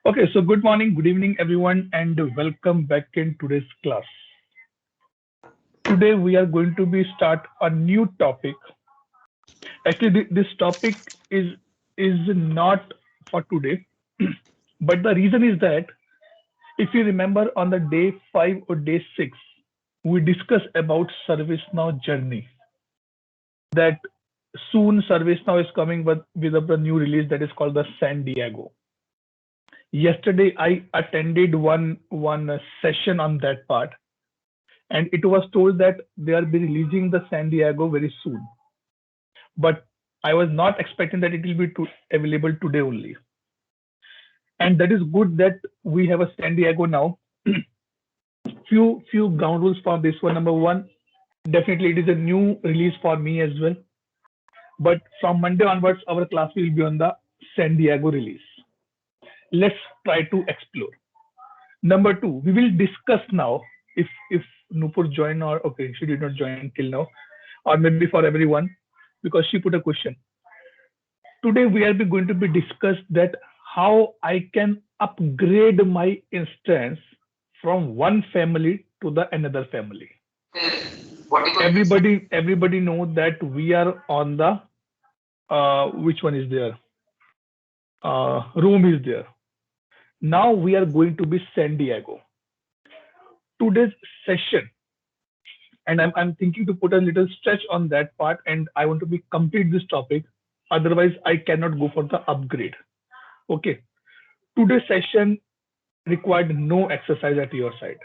Okay, so good morning, good evening, everyone, and welcome back in today's class. Today we are going to be start a new topic. Actually, this topic is not for today, but the reason is that if you remember on the day 5 or day 6, we discussed about ServiceNow journey. That soon ServiceNow is coming with a new release that is called the San Diego. Yesterday I attended one session on that part, and it was told that they are be releasing the San Diego very soon. But I was not expecting that it will be available today only. And that is good that we have a San Diego now. few ground rules for this one. Number one, definitely it is a new release for me as well. But from Monday onwards, our class will be on the San Diego release. Let's try to explore. Number two, we will discuss now if Nupur joined, or okay, she did not join till now, or maybe for everyone, because she put a question. Today we are going to be discuss that how I can upgrade my instance from one family to the another family. Everybody know that we are on the which one is there? Room is there. Now we are going to be San Diego. Today's session, and I'm thinking to put a little stretch on that part, and I want to be complete this topic. Otherwise, I cannot go for the upgrade. Okay. Today's session required no exercise at your side.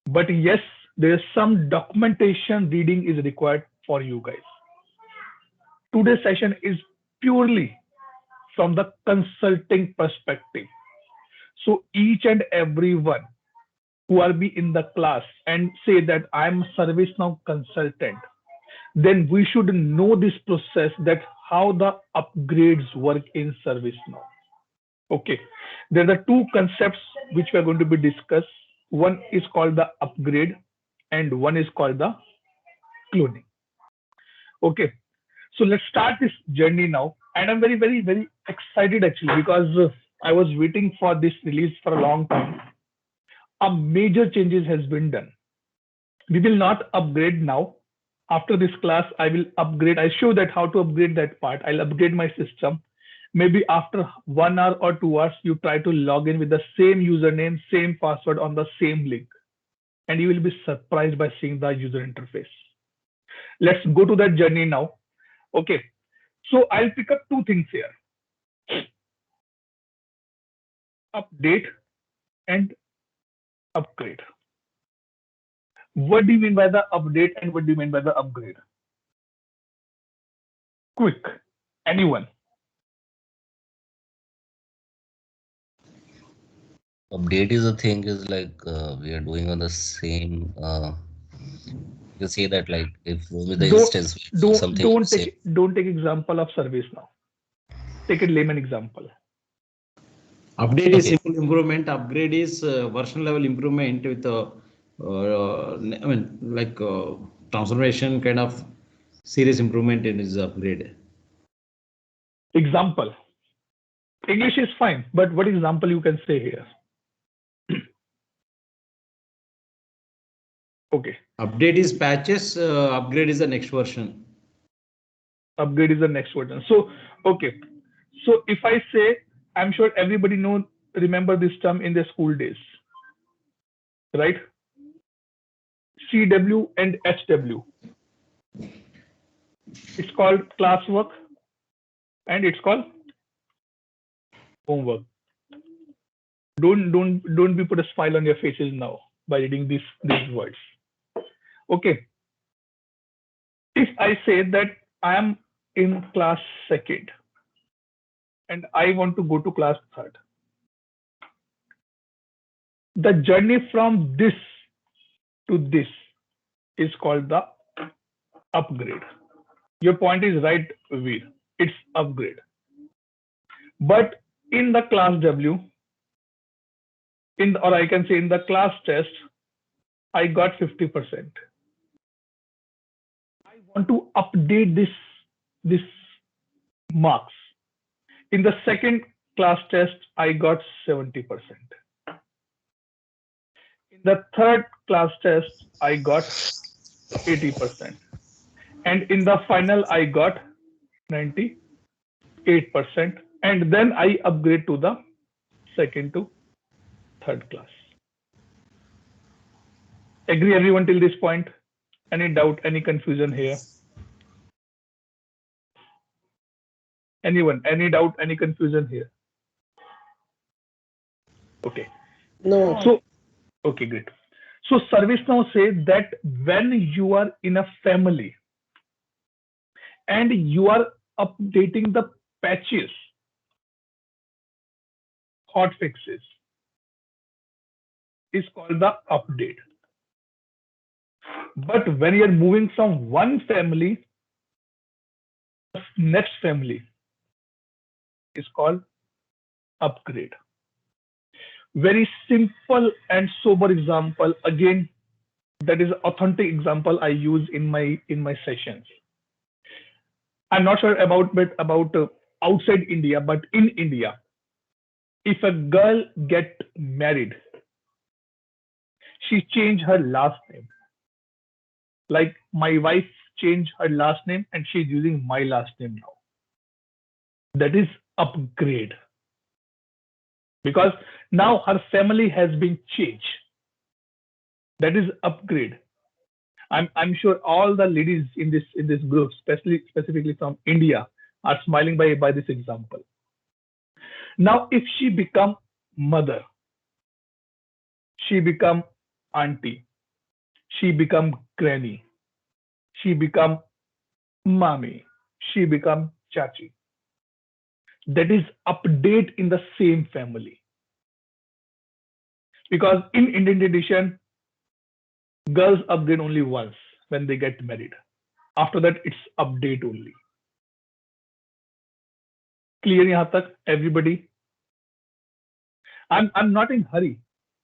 But yes, there is some documentation reading is required for you guys. Today's session is purely from the consulting perspective. So each and every one who are be in the class and say that I'm ServiceNow consultant, then we should know this process, that how the upgrades work in ServiceNow. Okay, there are two concepts which we are going to be discussed. One is called the upgrade and one is called the cloning. Okay, so let's start this journey now. And I'm very excited actually, because I was waiting for this release for a long time. A major changes has been done. We will not upgrade now. After this class, I will upgrade. I show that how to upgrade that part. I'll upgrade my system. Maybe after 1 hour or 2 hours, you try to log in with the same username, same password on the same link, and you will be surprised by seeing the user interface. Let's go to that journey now. Okay, so I'll pick up two things here: update and upgrade. What do you mean by the update and what do you mean by the upgrade? Quick, anyone? Update is a thing is like we are doing on the same. You say that like if with the Don't instance we do don't something don't same. take example of service now. Take a layman example. Update is Okay, simple improvement. Upgrade is version level improvement with transformation kind of serious improvement in his upgrade. Example. English is fine, but what example you can say here? Okay. Update is patches. Upgrade is the next version. Upgrade is the next version. So, okay. So if I say, I'm sure everybody remember this term in their school days, right? CW and HW. It's called classwork and it's called homework. Don't be put a smile on your faces now by reading these words. Okay. If I say that I am in class second and I want to go to class third, the journey from this to this is called the upgrade. Your point is right, Veer. It's upgrade. But in the class W, or I can say in the class test, I got 50%. I want to update this marks. In the second class test, I got 70%. In the third class test, I got 80%. And in the final, I got 98%. And then I upgrade to the second to third class. Agree everyone till this point? Any doubt, any confusion here? Anyone, any doubt, any confusion here? Okay. No. So, okay, great. So ServiceNow says that when you are in a family and you are updating the patches, hot fixes, is called the update. But when you're moving from one family to the next family, is called upgrade. Very simple and sober example. Again, that is authentic example I use in my sessions. I'm not sure about outside India, but in India, if a girl get married, she change her last name. Like my wife changed her last name and she's using my last name now. That is upgrade. Because now her family has been changed. That is upgrade. I'm sure all the ladies in this group, specifically from India, are smiling by this example. Now, if she become mother, she become auntie, she become granny, she become mommy, she become chachi. That is update in the same family. Because in Indian tradition, girls upgrade only once when they get married. After that, it's update only. Clear yahan tak, everybody? I'm not in hurry,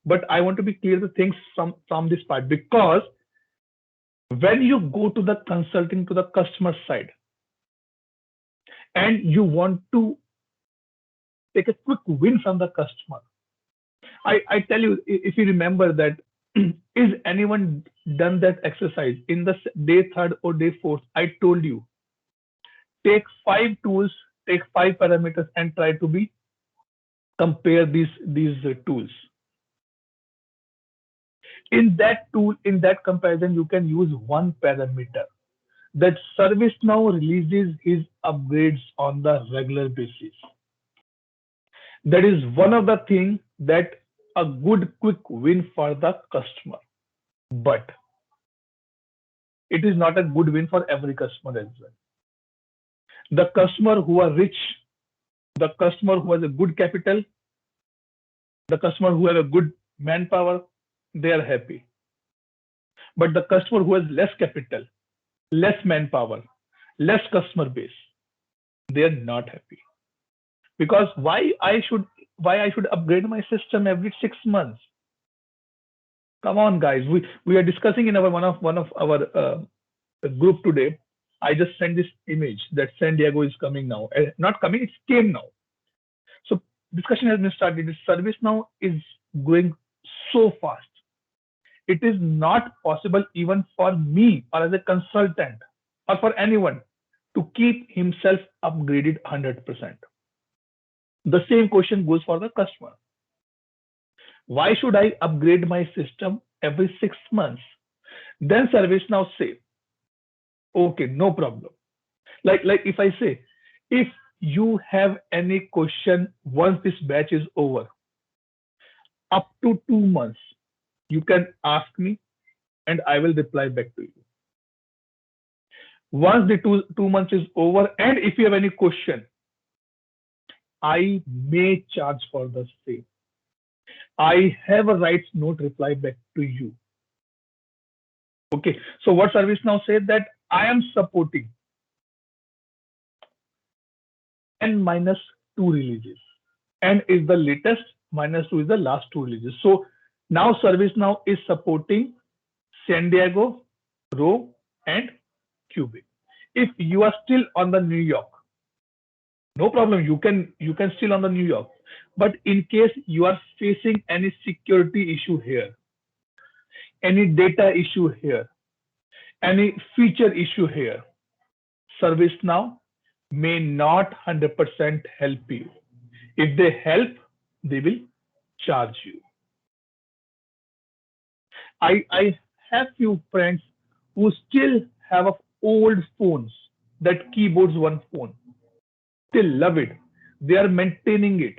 but I want to be clear the things from this part, because when you go to the consulting to the customer side and you want to take a quick win from the customer, I tell you, if you remember that, is anyone done that exercise in the day third or day fourth? I told you, take 5 tools, take 5 parameters and try to be compare these tools. In that tool, in that comparison, you can use one parameter that ServiceNow releases his upgrades on the regular basis. That is one of the things that a good quick win for the customer. But it is not a good win for every customer as well. The customer who are rich, the customer who has a good capital, the customer who has a good manpower, they are happy. But the customer who has less capital, less manpower, less customer base, they are not happy. Because why I should upgrade my system every 6 months? Come on, guys. We are discussing in our one of our group today. I just sent this image that San Diego is coming now. Not coming, it came now. So discussion has been started. ServiceNow is going so fast. It is not possible even for me or as a consultant or for anyone to keep himself upgraded 100%. The same question goes for the customer. Why should I upgrade my system every 6 months? Then ServiceNow say, okay, no problem. Like if I say, if you have any question once this batch is over, up to 2 months, you can ask me and I will reply back to you. Once the two months is over, and if you have any question, I may charge for the same. I have a rights note reply back to you. Okay, so what ServiceNow said that I am supporting n-2 releases. N is the latest, -2 is the last 2 releases. So now ServiceNow is supporting San Diego, Row, and Cubic. If you are still on the New York, No problem. You can still on the New York. But in case you are facing any security issue here, any data issue here, any feature issue here, ServiceNow may not 100% help you. If they help, they will charge you. I have few friends who still have a old phones, that keyboards one phone, still love it. They are maintaining it.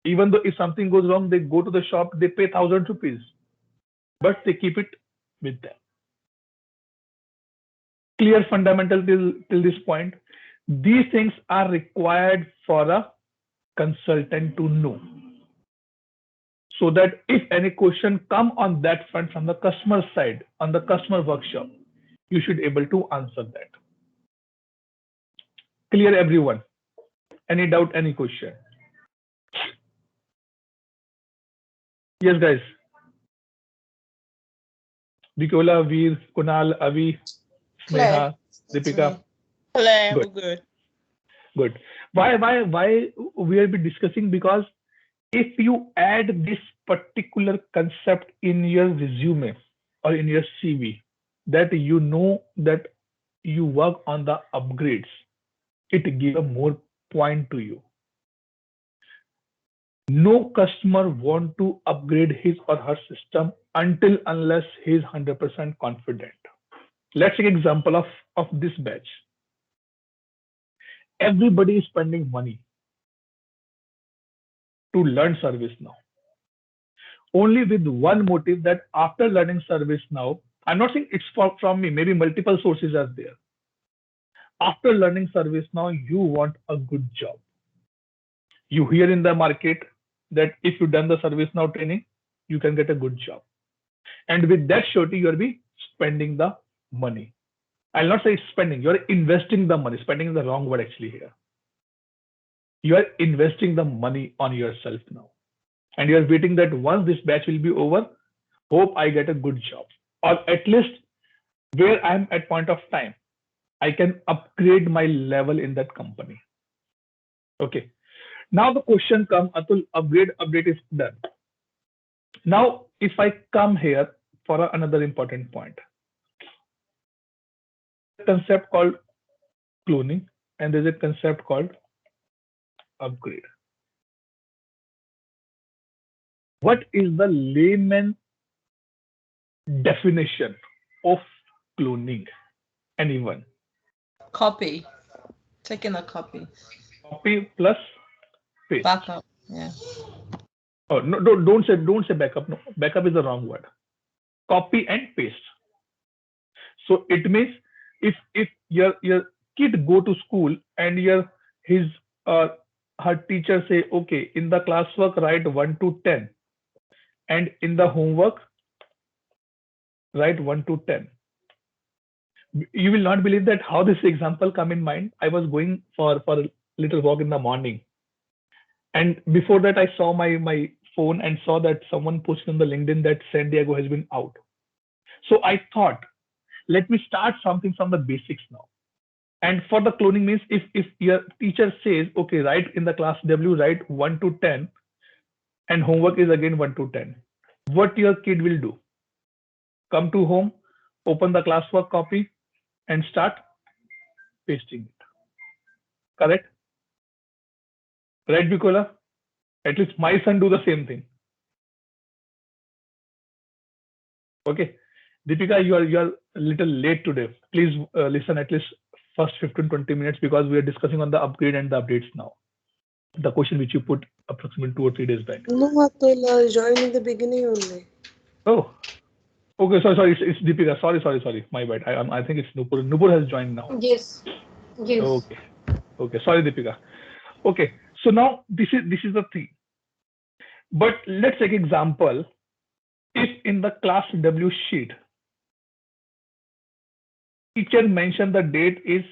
Even though if something goes wrong, they go to the shop, they pay 1,000 rupees, but they keep it with them. Clear fundamental till this point. These things are required for a consultant to know, so that if any question come on that front from the customer side, on the customer workshop, you should able to answer that. Clear everyone? Any doubt, any question? Yes, guys. Vikola, Veer, Kunal, Avi, Claire, Sneha, Deepika. Claire, Good, we're good. good. Why we will be discussing? Because if you add this particular concept in your resume or in your CV, that you know that you work on the upgrades, it gives a more point to you. No customer want to upgrade his or her system until unless he is 100% confident. Let's take example of this batch. Everybody is spending money to learn ServiceNow, only with one motive, that after learning ServiceNow, I'm not saying it's from me, maybe multiple sources are there. After learning ServiceNow, you want a good job. You hear in the market that if you done the ServiceNow training, you can get a good job. And with that surety, you'll be spending the money. I'll not say spending, you're investing the money. Spending is the wrong word actually here. You are investing the money on yourself now. And you are waiting that once this batch will be over, hope I get a good job. Or at least where I'm at point of time, I can upgrade my level in that company. Okay. Now the question comes, Atul, update is done. Now, if I come here for another important point, concept called cloning, and there's a concept called upgrade. What is the layman definition of cloning? Anyone? Copy. Taking a copy. Copy plus paste. Backup. Yeah. Oh no, don't say backup. No, backup is the wrong word. Copy and paste. So it means if your kid go to school and his her teacher say, okay, in the classwork write 1 to 10, and in the homework write 1 to 10. You will not believe that how this example come in mind. I was going for a little walk in the morning, and before that I saw my phone and saw that someone posted on the LinkedIn that San Diego has been out. So I thought, let me start something from the basics now. And for the cloning means, if your teacher says, okay, write in the class W, write 1 to 10, and homework is again 1 to 10, what your kid will do? Come to home, open the classwork copy, and start pasting it. Correct? Right, Bikola? At least my son do the same thing. Okay. Deepika, you are a little late today. Please listen at least first 15-20 minutes, because we are discussing on the upgrade and the updates now. The question which you put approximately 2 or 3 days back. No, Atul, I joined in the beginning only. Oh, okay. Sorry. It's Deepika. Sorry. My bad. I think it's Nupur. Nupur has joined now. Yes. Yes. Okay. Sorry, Deepika. Okay. So now this is the thing. But let's take example. If in the class W sheet, teacher mentioned the date is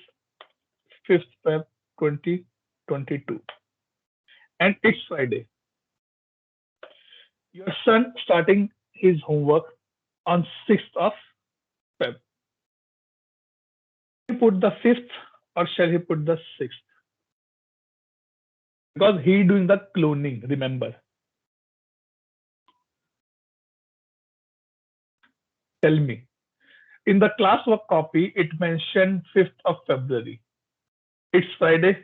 5th Feb 2022, and it's Friday. Your son starting his homework on 6th of Feb. He put the 5th or shall he put the 6th? because he doing the cloning, remember. Tell me. In the classwork copy, it mentioned 5th of February. It's Friday,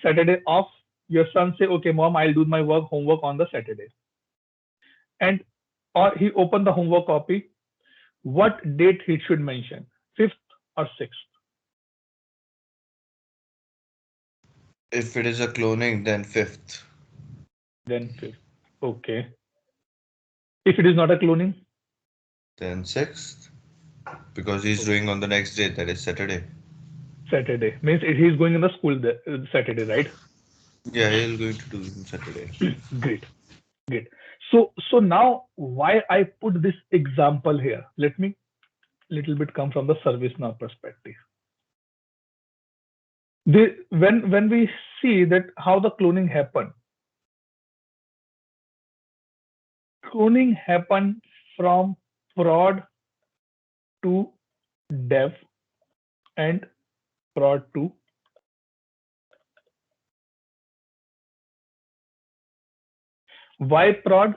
Saturday off. Your son say, okay, mom, I'll do my homework on the Saturday. And or he opened the homework copy. What date he should mention? 5th or 6th? If it is a cloning, then 5th. Then 5th. Okay. If it is not a cloning? Then 6th. Because he's doing on the next day, that is Saturday. Saturday. Means he's going in the school Saturday, right? Yeah, he's going to do it on Saturday. Great. Great. So now why I put this example here? Let me little bit come from the ServiceNow perspective. When we see that how the cloning happened from prod to dev and prod to why prod?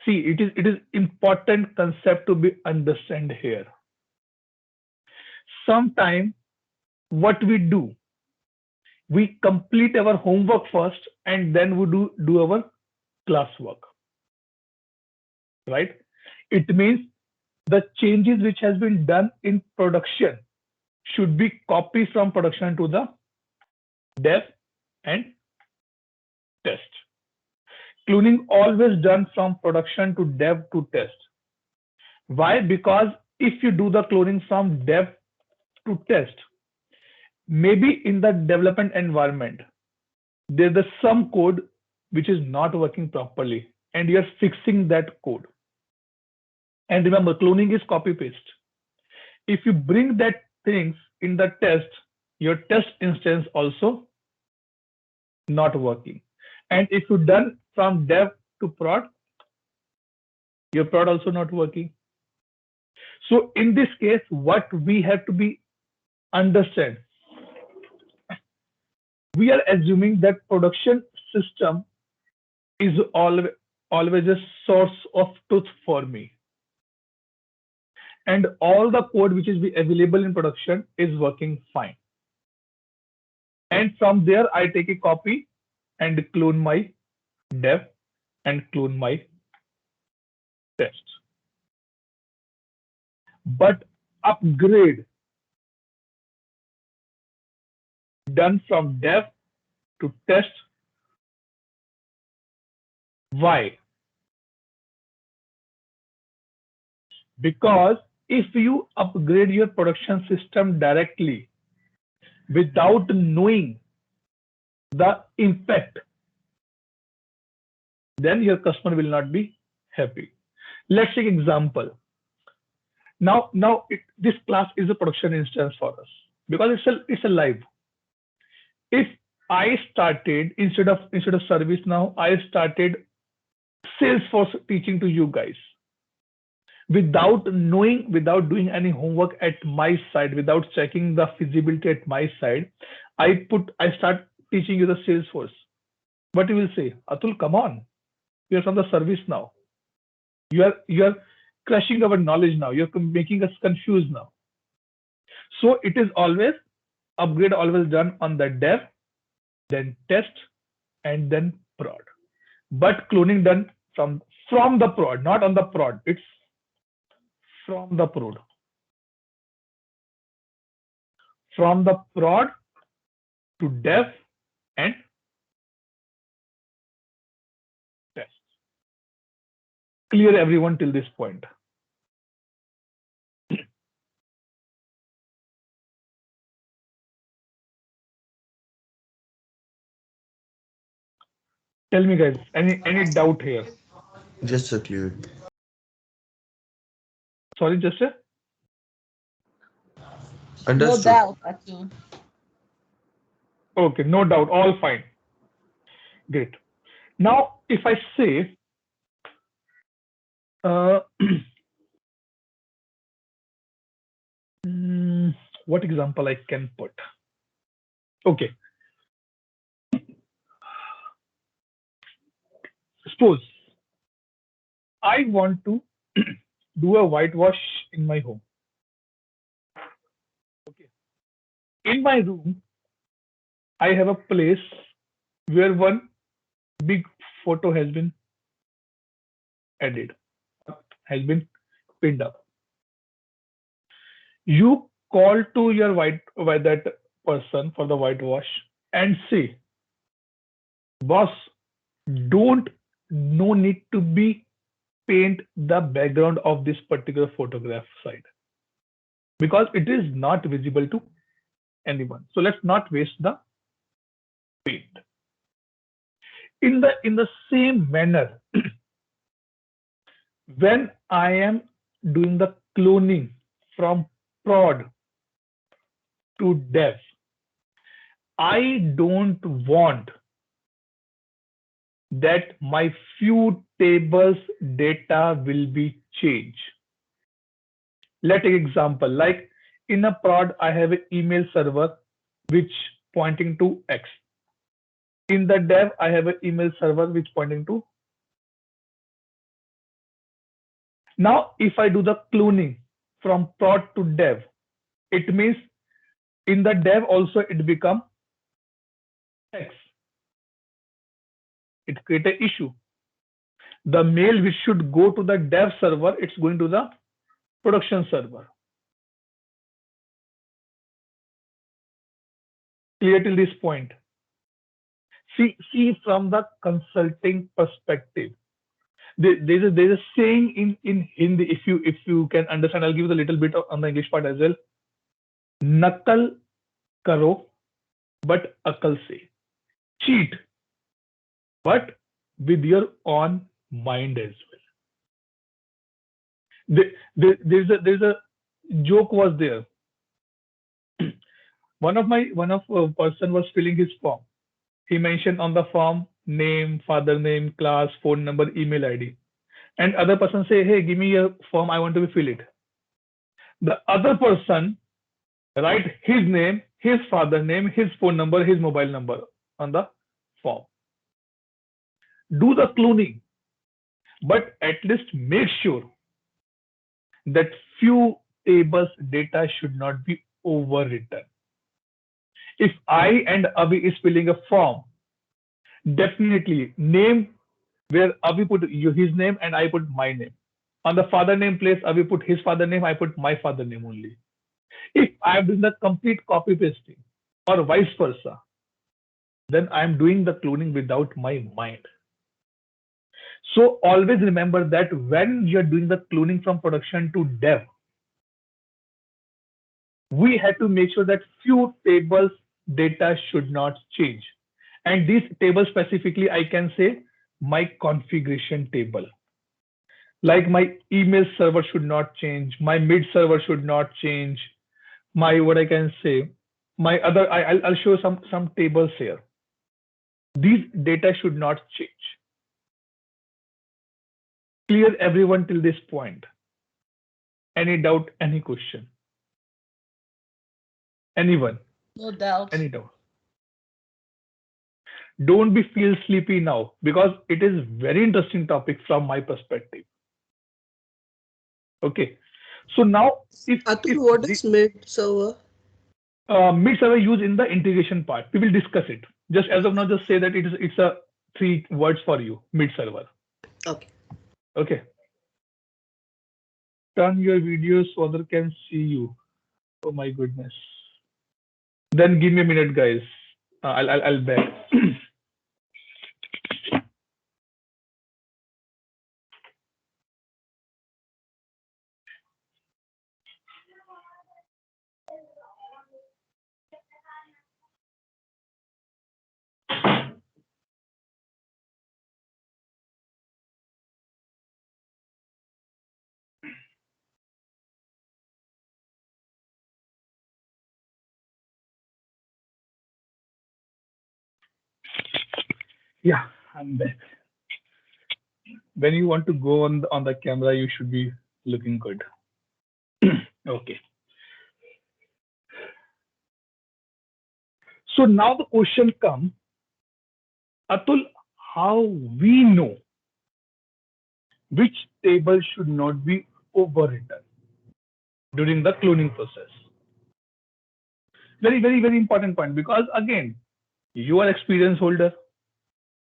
See, it is important concept to be understand here. Sometime what we do, we complete our homework first and then we do our classwork, right? It means the changes which has been done in production should be copied from production to the dev and test. Cloning always done from production to dev to test. Why? Because if you do the cloning from dev to test, maybe in the development environment, there's some code which is not working properly and you're fixing that code. And remember, cloning is copy paste. If you bring that things in the test, your test instance also not working. And if you done from dev to prod, your prod also not working. So in this case, what we have to be understand, we are assuming that production system is always a source of truth for me. And all the code which is available in production is working fine. And from there, I take a copy and clone my dev and clone my test. But upgrade done from dev to test. Why? Because if you upgrade your production system directly without knowing the impact, then your customer will not be happy. Let's take example. Now this class is a production instance for us because it's a live. If I started instead of ServiceNow, I started Salesforce teaching to you guys without knowing, without doing any homework at my side, without checking the feasibility at my side, I start teaching you the Salesforce. What you will say, Atul, come on, you're from the ServiceNow. You're crushing our knowledge now. You're making us confused now. So it is always upgrade always done on the dev, then test, and then prod. But cloning done from the prod, not on the prod. It's from the prod. From the prod to dev and test. Clear everyone till this point. Tell me guys, any doubt here? Just a clear. Sorry, just a? No Understood. doubt, Atu. Okay, no doubt, all fine. Great. Now, if I say, what example I can put? Okay. Suppose I want to do a whitewash in my home. Okay. In my room, I have a place where one big photo has been added, has been pinned up. You call to your that person for the whitewash and say, boss, don't no need to be paint the background of this particular photograph side because it is not visible to anyone. So let's not waste the paint. In the same manner, when I am doing the cloning from prod to dev, I don't want that my few tables data will be changed. Let's take example, like in a prod, I have an email server which pointing to X. In the dev, I have an email server which pointing to. Now, if I do the cloning from prod to dev, it means in the dev also it become X. It create an issue. The mail which should go to the dev server, it's going to the production server. Clear till this point? See from the consulting perspective. There's a saying in Hindi, if you can understand, I'll give you a little bit on the English part as well. Nakal karo, but akal se. Cheat, but with your own mind as well. There's a joke was there. One of person was filling his form. He mentioned on the form name, father name, class, phone number, email ID. And other person say, hey, give me a form, I want to fill it. The other person write his name, his father name, his phone number, his mobile number on the form. Do the cloning, but at least make sure that few tables data should not be overwritten. If I and Avi is filling a form, definitely name where Avi put his name and I put my name. On the father name place, Avi put his father name, I put my father name only. If I am doing the complete copy pasting or vice versa, then I am doing the cloning without my mind. So always remember that when you're doing the cloning from production to dev, we have to make sure that few tables data should not change. And these tables specifically, I can say my configuration table. Like my email server should not change, my mid server should not change, my what I can say, my other I'll show some tables here. These data should not change. Clear everyone till this point? Any doubt, any question? Anyone? No doubt. Any doubt? Don't be feel sleepy now because it is very interesting topic from my perspective. Okay. So now Atul, what is mid server? Mid server used in the integration part. We will discuss it. Just as of now, just say that it's a 3 words for you, mid server. Okay. Okay. Turn your videos so other can see you. Oh my goodness. Then give me a minute, guys. I'll back. Yeah, I'm back. When you want to go on the camera, you should be looking good. Okay. So now the question comes, Atul, how we know which table should not be overwritten during the cloning process. Very, very, very important point, because again, you are experience holder,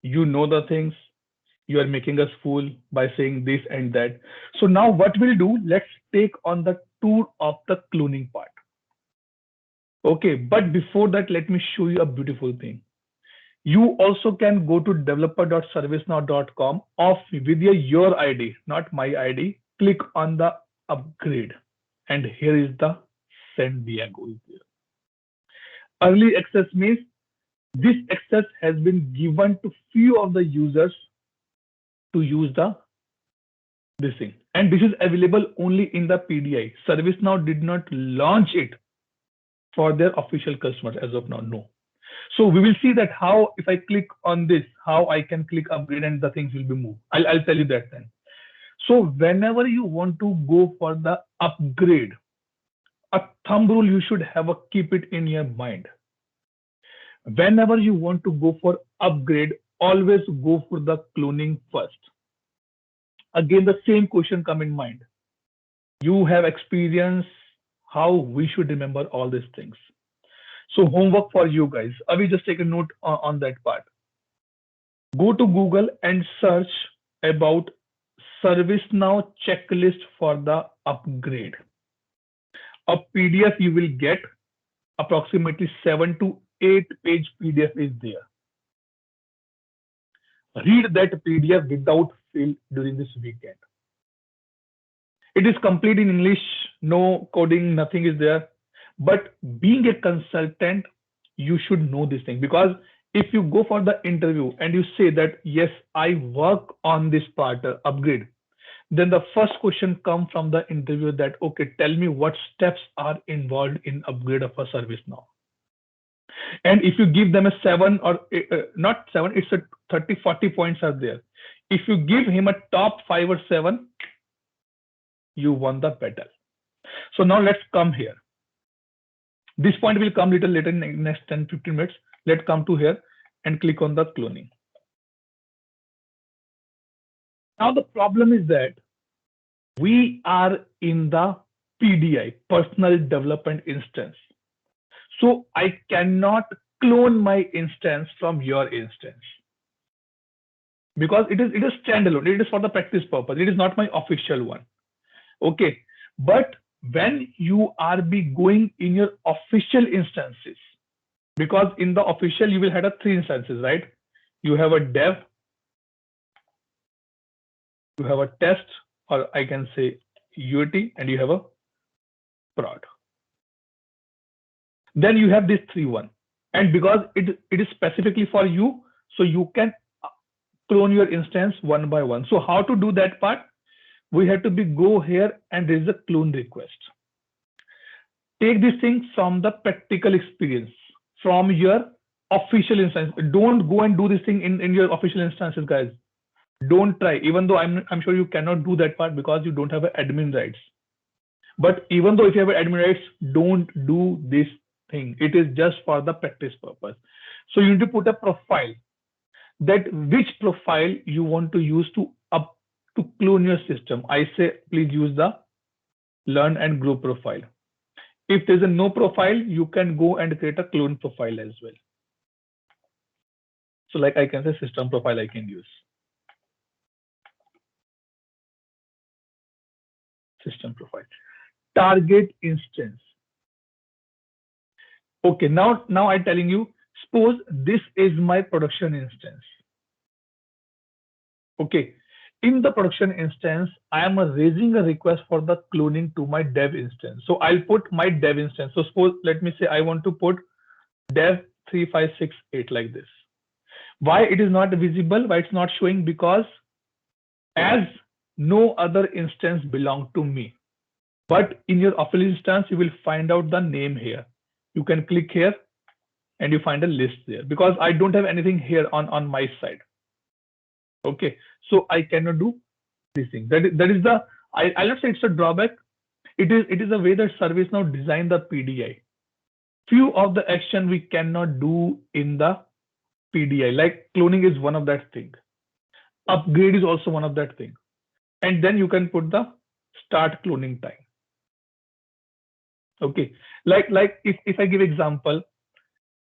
you know the things, you are making us fool by saying this and that. So now what we'll do, let's take on the tour of the cloning part. Okay, but before that, let me show you a beautiful thing. You also can go to developer.servicenow.com off with your ID, not my ID. Click on the upgrade, and here is the San Diego. Early access means this access has been given to few of the users to use this thing, and this is available only in the PDI. ServiceNow did not launch it for their official customers as of now. No. So we will see that how, if I click on this, how I can click upgrade and the things will be moved. I'll tell you that then. So whenever you want to go for the upgrade, a thumb rule you should have a keep it in your mind. Whenever you want to go for upgrade, always go for the cloning first. Again, the same question come in mind. You have experience how we should remember all these things. So homework for you guys. I will just take a note on that part. Go to Google and search about ServiceNow checklist for the upgrade. A PDF you will get, approximately 7 to 8 page PDF is there. Read that PDF without fail during this weekend. It is complete in English, no coding, nothing is there. But being a consultant, you should know this thing, because if you go for the interview and you say that, yes, I work on this part, upgrade, then the first question comes from the interviewer that, okay, tell me what steps are involved in upgrade of a service now. And if you give them a 7 or not 7, it's a 30, 40 points are there. If you give him a top 5 or 7, you won the battle. So now let's come here. This point will come little later in the next 10-15 minutes. Let's come to here and click on the cloning. Now the problem is that we are in the PDI, personal development instance. So I cannot clone my instance from your instance, because it is standalone. It is for the practice purpose. It is not my official one. Okay, but when you are going in your official instances, because in the official you will have 3 instances, right? You have a dev, you have a test, or I can say UAT, and you have a prod. Then you have this 3-1, and because it is specifically for you, so you can clone your instance one by one. So how to do that part? We have to go here and there is a clone request. Take this thing from the practical experience, from your official instance. Don't go and do this thing in your official instances, guys. Don't try, even though I'm sure you cannot do that part because you don't have admin rights. But even though if you have admin rights, don't do this thing. It is just for the practice purpose. So you need to put a profile, that which profile you want to use to clone your system. I say please use the learn and grow profile. If there's a no profile, you can go and create a clone profile as well. So like I can say system profile I can use. System profile. Target instance. Okay, now I'm telling you, suppose this is my production instance. Okay, in the production instance, I am raising a request for the cloning to my dev instance. So I'll put my dev instance. So suppose, let me say I want to put dev 3568 like this. Why it is not visible? Why it's not showing? Because as no other instance belong to me. But in your official instance, you will find out the name here. You can click here and you find a list there, because I don't have anything here on my side. Okay, so I cannot do this thing. That is the, I'll not say it's a drawback. It is a way that ServiceNow designed the PDI. Few of the action we cannot do in the PDI, like cloning is one of that thing. Upgrade is also one of that thing. and then you can put the start cloning time. Okay, like if I give example,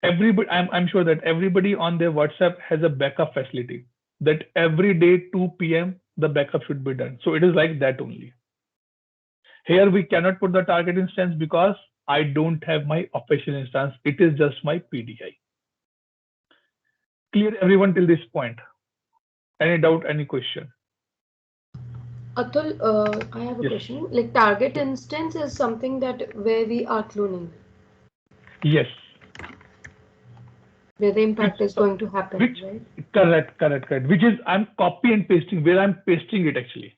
everybody, I'm sure that everybody on their WhatsApp has a backup facility that every day 2 p.m. the backup should be done. So it is like that only. Here we cannot put the target instance because I don't have my official instance. It is just my PDI. Clear everyone till this point? Any doubt, any question? Atul, I have a Yes. question. Like target instance is something that where we are cloning, Yes. where the impact Which, is going to happen, which right? correct. Which is I'm copy and pasting, where I'm pasting it actually.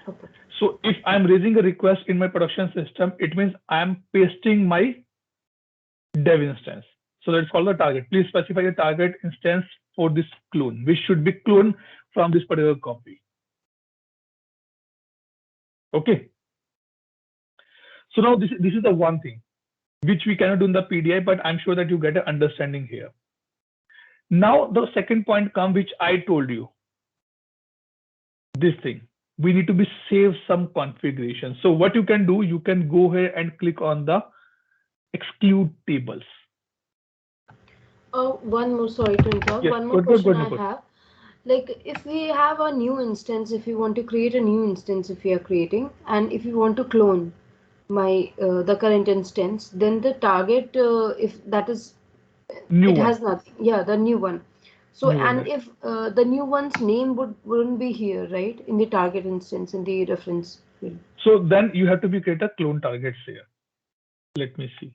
Okay. So if I'm raising a request in my production system, it means I'm pasting my dev instance. So that's called the target. Please specify a target instance for this clone, which should be cloned from this particular copy. Okay. So now this is the one thing which we cannot do in the PDI, but I'm sure that you get an understanding here. Now the second point comes, which I told you. This thing. We need to be save some configuration. So what you can do, you can go here and click on the exclude tables. One more, sorry to interrupt. Yes, One more good, question good, I good. have. Like if we have a new instance, if you want to create a new instance, if we are creating, and if you want to clone my the current instance, then the target, if that is, New it one. has nothing. Yeah, the new one. So New one, and yes. if the new one's name wouldn't be here, right, in the target instance in the reference field. So then you have to be create a clone targets here. Let me see.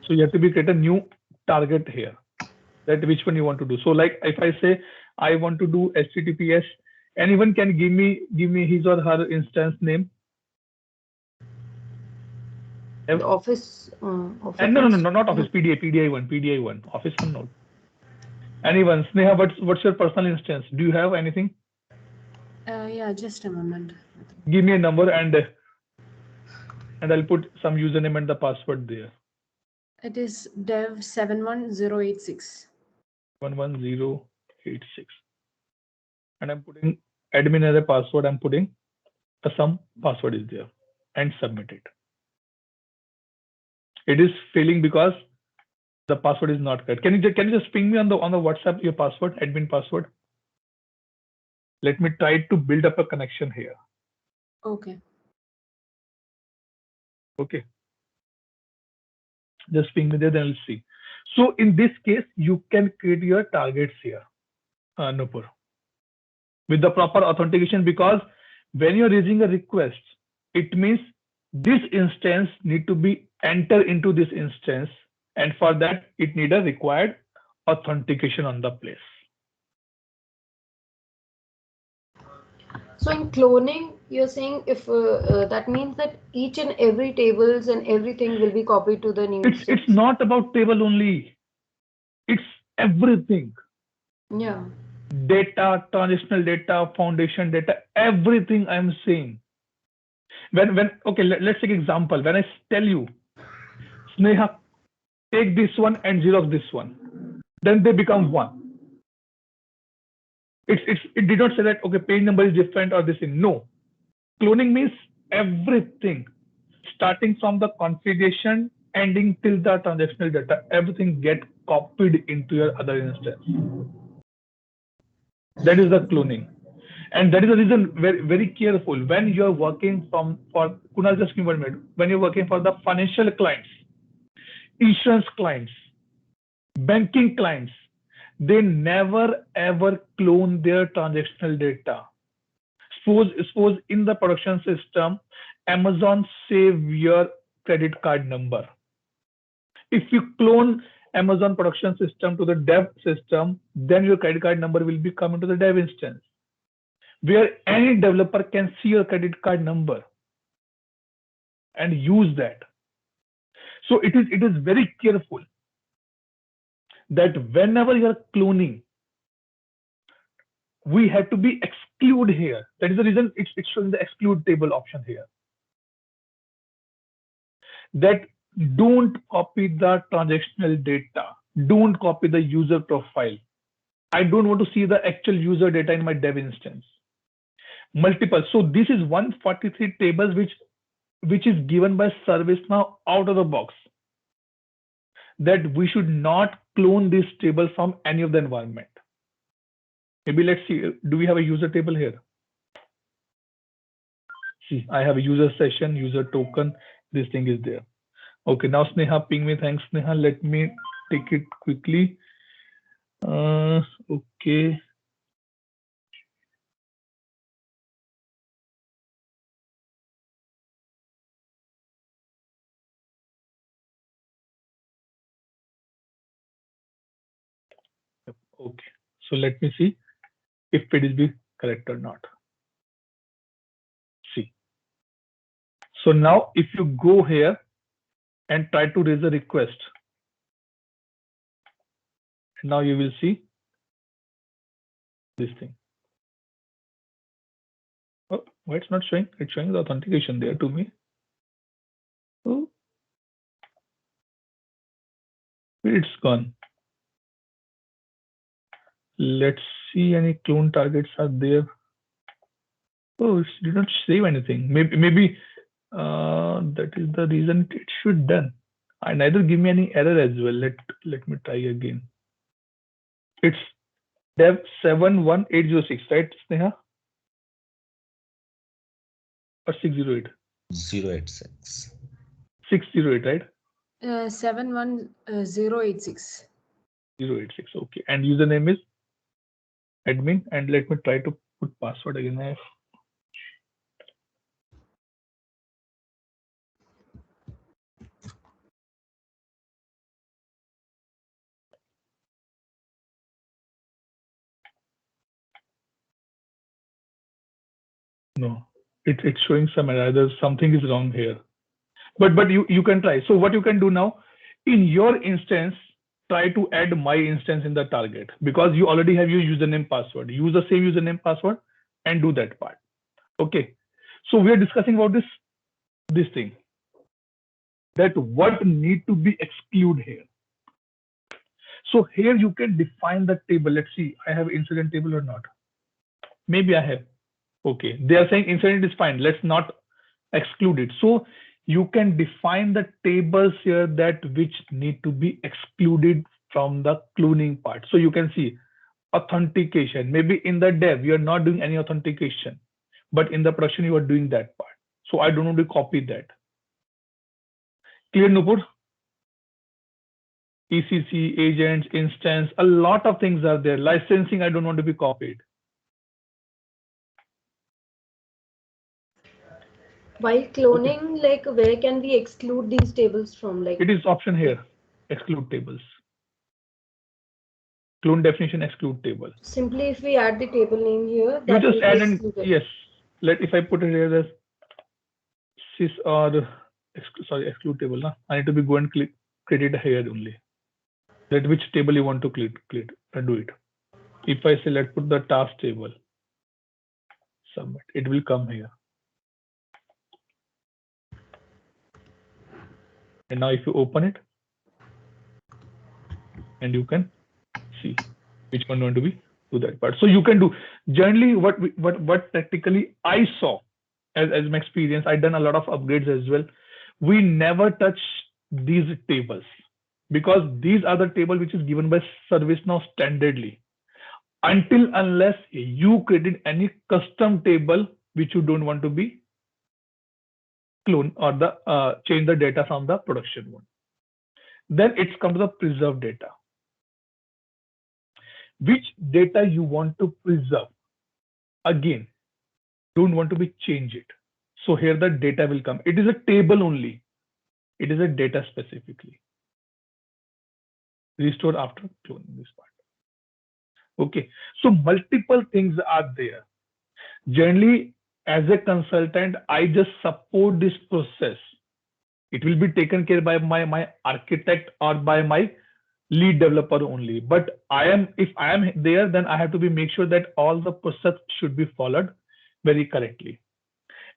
So you have to be create a new target here. That which one you want to do. So like if I say I want to do HTTPS, anyone can give me his or her instance name. The office. And no, not office. PDI one. Office one, no. Anyone? Sneha, what's your personal instance? Do you have anything? Yeah, just a moment. Give me a number and I'll put some username and the password there. It is dev 71086. 11086. And I'm putting admin as a password. I'm putting some password is there and submit it. It is failing because the password is not correct. Can you just ping me on the WhatsApp your password, admin password? Let me try to build up a connection here. Okay. Okay. Just ping me there, then I'll see. So in this case, you can create your targets here, Nupur, with the proper authentication, because when you're raising a request, it means this instance need to be entered into this instance, and for that it need a required authentication on the place. So in cloning, you're saying if that means that each and every tables and everything will be copied to the new instance. It's not about table only. It's everything. Yeah. Data, transactional data, foundation data, everything I'm saying. When okay, let's take example. When I tell you, Sneha, take this one and Xerox this one, then they become one. It did not say that okay, page number is different or this thing. No, cloning means everything, starting from the configuration, ending till the transactional data, everything get copied into your other instance. That is the cloning. And that is the reason very, very careful when you're working for Kunal, just give me 1 minute. When you're working for the financial clients, insurance clients, banking clients, they never ever clone their transactional data. Suppose in the production system, Amazon save your credit card number. If you clone Amazon production system to the dev system, then your credit card number will be coming to the dev instance, where any developer can see your credit card number and use that. So it is very careful that whenever you are cloning, we have to be exclude here. That is the reason it's showing the exclude table option here. That don't copy the transactional data, don't copy the user profile. I don't want to see the actual user data in my dev instance. Multiple. So this is 143 tables which is given by ServiceNow out of the box. That we should not clone this table from any of the environment. Maybe let's see, do we have a user table here? See, I have a user session, user token, this thing is there. Okay, now Sneha, ping me, thanks Sneha. Let me take it quickly. Okay. Okay, so let me see if it is be correct or not. See. So now if you go here and try to raise a request, now you will see this thing. Oh, why it's not showing? It's showing the authentication there to me. Oh, it's gone. Let's see, any clone targets are there. Oh, it did not save anything. Maybe that is the reason it should done. I neither give me any error as well. Let me try again. It's dev 71806, right, Sneha? Or 608? 086. 608, right? 71086. 086. Okay. And username is admin. And let me try to put password again. No, it's showing some error. There's something is wrong here. But you can try. So what you can do now, in your instance, try to add my instance in the target, because you already have your username password. Use the same username password and do that part. Okay. So we are discussing about this thing, that what need to be excluded here. So here you can define the table. Let's see, I have incident table or not. Maybe I have. Okay, they are saying incident is fine. Let's not exclude it. So you can define the tables here that which need to be excluded from the cloning part. So you can see authentication. Maybe in the dev, you are not doing any authentication, but in the production, you are doing that part. So I don't want to copy that. Clear, Nupur? ECC, agents, instance, a lot of things are there. Licensing, I don't want to be copied. While cloning, like where can we exclude these tables from? Like it is option here, exclude tables. Clone definition, exclude table. Simply if we add the table name here, You that just will be add in, excluded. yes. If I put it here as sys or exclude table, na? I need to be go and click create it here only. That which table you want to click and do it. If I say let's put the task table, submit, it will come here. And now if you open it, and you can see which one want to be do that part. So you can do generally what practically I saw as my experience. I done a lot of upgrades as well. We never touch these tables because these are the table which is given by ServiceNow standardly. Until unless you created any custom table which you don't want to be clone or the change the data from the production one. Then it's come to the preserved data. Which data you want to preserve? Again, don't want to be change it. So here the data will come. It is a table only. It is a data specifically. Restore after cloning this part. Okay, so multiple things are there. Generally, as a consultant, I just support this process. It will be taken care by my architect or by my lead developer only. But if I am there, then I have to be make sure that all the process should be followed very correctly.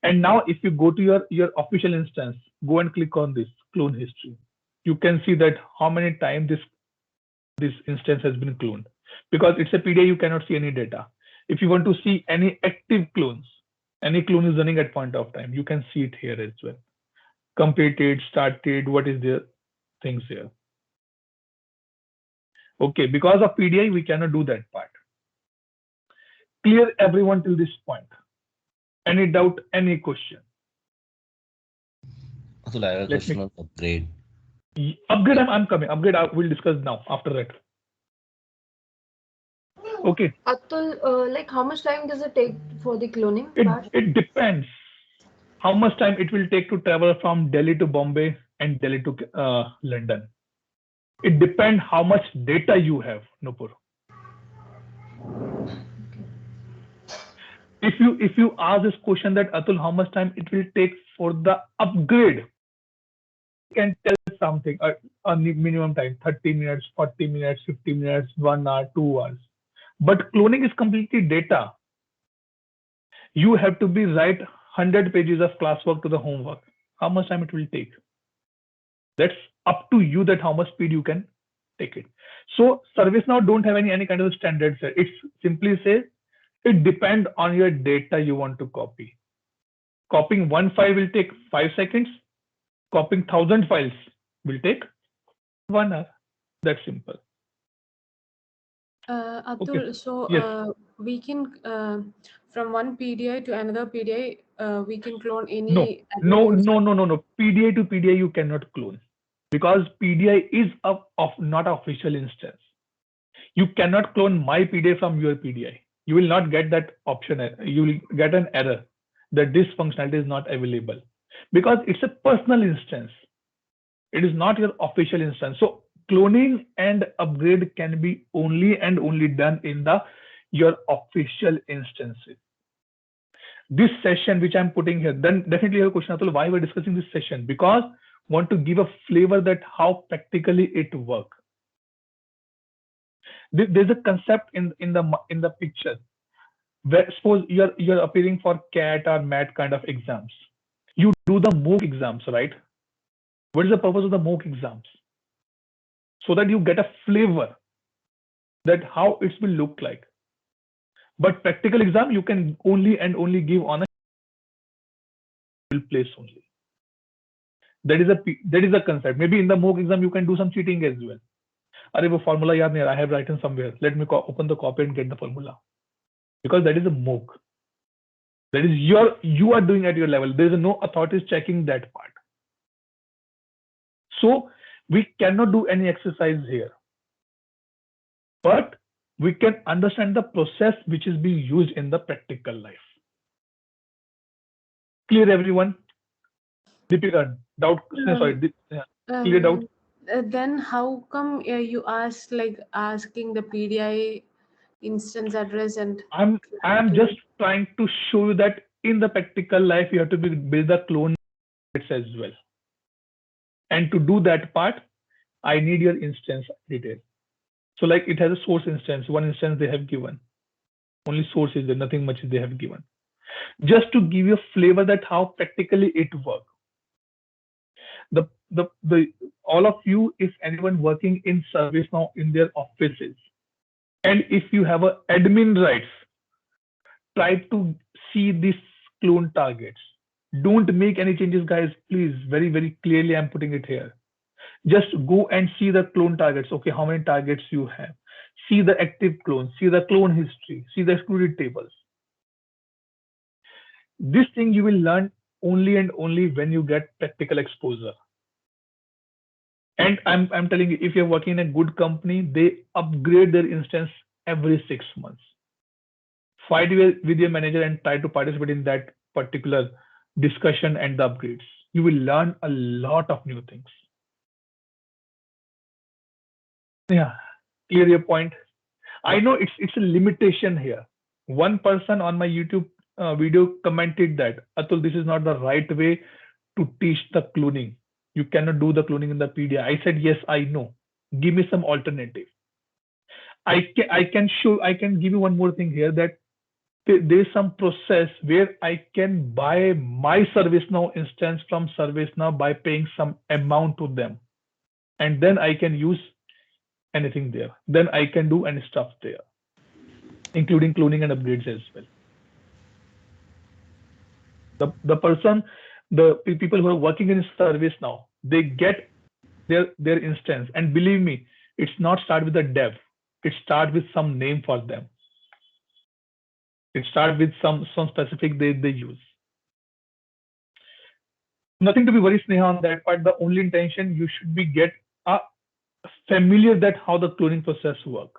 And now if you go to your official instance, go and click on this clone history. You can see that how many times this instance has been cloned. Because it's a PDI, you cannot see any data. If you want to see any active clones, any clone is running at point of time, you can see it here as well. Completed, started, what is the things here. Okay, because of PDI, we cannot do that part. Clear everyone till this point? Any doubt, any question? Atul, I have a Let question me on upgrade. upgrade. I'm coming. Upgrade we'll discuss now after that. Okay. Atul, like how much time does it take for the cloning part? It depends how much time it will take to travel from Delhi to Bombay and Delhi to London. It depends how much data you have, Nupur. If you ask this question that Atul, how much time it will take for the upgrade, you can tell something, a minimum time, 30 minutes, 40 minutes, 50 minutes, 1 hour, 2 hours. But cloning is completely data. You have to be write 100 pages of classwork to the homework. How much time it will take? That's up to you that how much speed you can take it. So ServiceNow don't have any kind of standards here. It simply says it depends on your data you want to copy. Copying one file will take 5 seconds. Copying 1,000 files will take 1 hour. That's simple. Atul, Okay. so Yes. we can from one PDI to another PDI, we can clone any No. admin instance. PDI to PDI you cannot clone because PDI is not an official instance. You cannot clone my PDI from your PDI. You will not get that option. You will get an error that this functionality is not available because it's a personal instance. It is not your official instance. So cloning and upgrade can be only and only done in your official instances. This session which I'm putting here, then definitely you have a question, Atul, why we're discussing this session? Because want to give a flavor that how practically it works. There's a concept in the picture where suppose you're appearing for CAT or MAT kind of exams. You do the Mooc exams, right? What is the purpose of the Mooc exams? So that you get a flavor that how it will look like. But practical exam you can only and only give on a place only. That is a concept. Maybe in the Mooc exam you can do some cheating as well. Arey wo formula yaad nahi, I have written somewhere. Let me open the copy and get the formula. Because that is a Mooc. That is you are doing at your level. There is no authorities checking that part. So we cannot do any exercise here. But we can understand the process which is being used in the practical life. Clear everyone? Deepika, doubt? Sorry, clear doubt? Then how come you asked asking the PDI instance address and I'm just trying to show you that in the practical life you have to build the clone as well. And to do that part, I need your instance detail. So like it has a source instance, one instance they have given. Only source is there, nothing much they have given. Just to give you a flavor that how practically it works. All of you, if anyone working in ServiceNow in their offices, and if you have a admin rights, try to see these clone targets. Don't make any changes, guys, please. Very, very clearly, I'm putting it here. Just go and see the clone targets. Okay, how many targets you have? See the active clones, see the clone history, see the excluded tables. This thing you will learn only and only when you get practical exposure. And I'm telling you, if you're working in a good company, they upgrade their instance every 6 months. Fight with your manager and try to participate in that particular discussion and the upgrades. You will learn a lot of new things. Yeah, clear your point. I know it's a limitation here. One person on my YouTube video commented that, Atul, this is not the right way to teach the cloning. You cannot do the cloning in the PDI. I said, yes, I know. Give me some alternative. I can give you one more thing here, that there's some process where I can buy my ServiceNow instance from ServiceNow by paying some amount to them. And then I can use anything there. Then I can do any stuff there, including cloning and upgrades as well. The people who are working in service now, they get their instance, and believe me, it's not start with the dev. It starts with some name for them. It starts with some specific they use. Nothing to be worried, Sneha, on that part. The only intention you should be get familiar that how the cloning process work,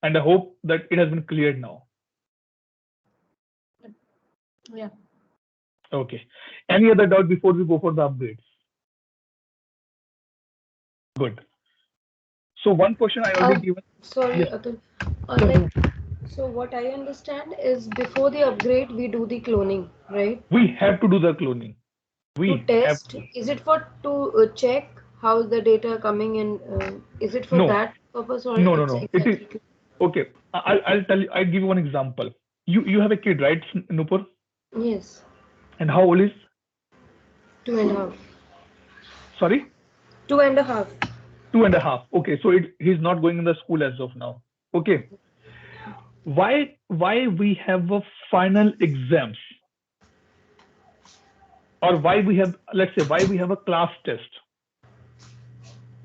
and I hope that it has been cleared now. Yeah. Okay. Any other doubt before we go for the upgrades? Good. So one question I already given. Sorry, Yes. Atul. Like, so what I understand is before the upgrade, we do the cloning, right? We have to do the cloning. We To test, have to. is it for to check how the data coming in? Is it for No. that purpose or No. it's It is exactly okay. I'll tell you. I'll give you one example. You have a kid, right, Nupur? Yes, And how old is? 2.5. Sorry, 2.5. 2.5. Okay, so he's not going in the school as of now. Okay. Why we have a final exams, or why we have, let's say, why we have a class test?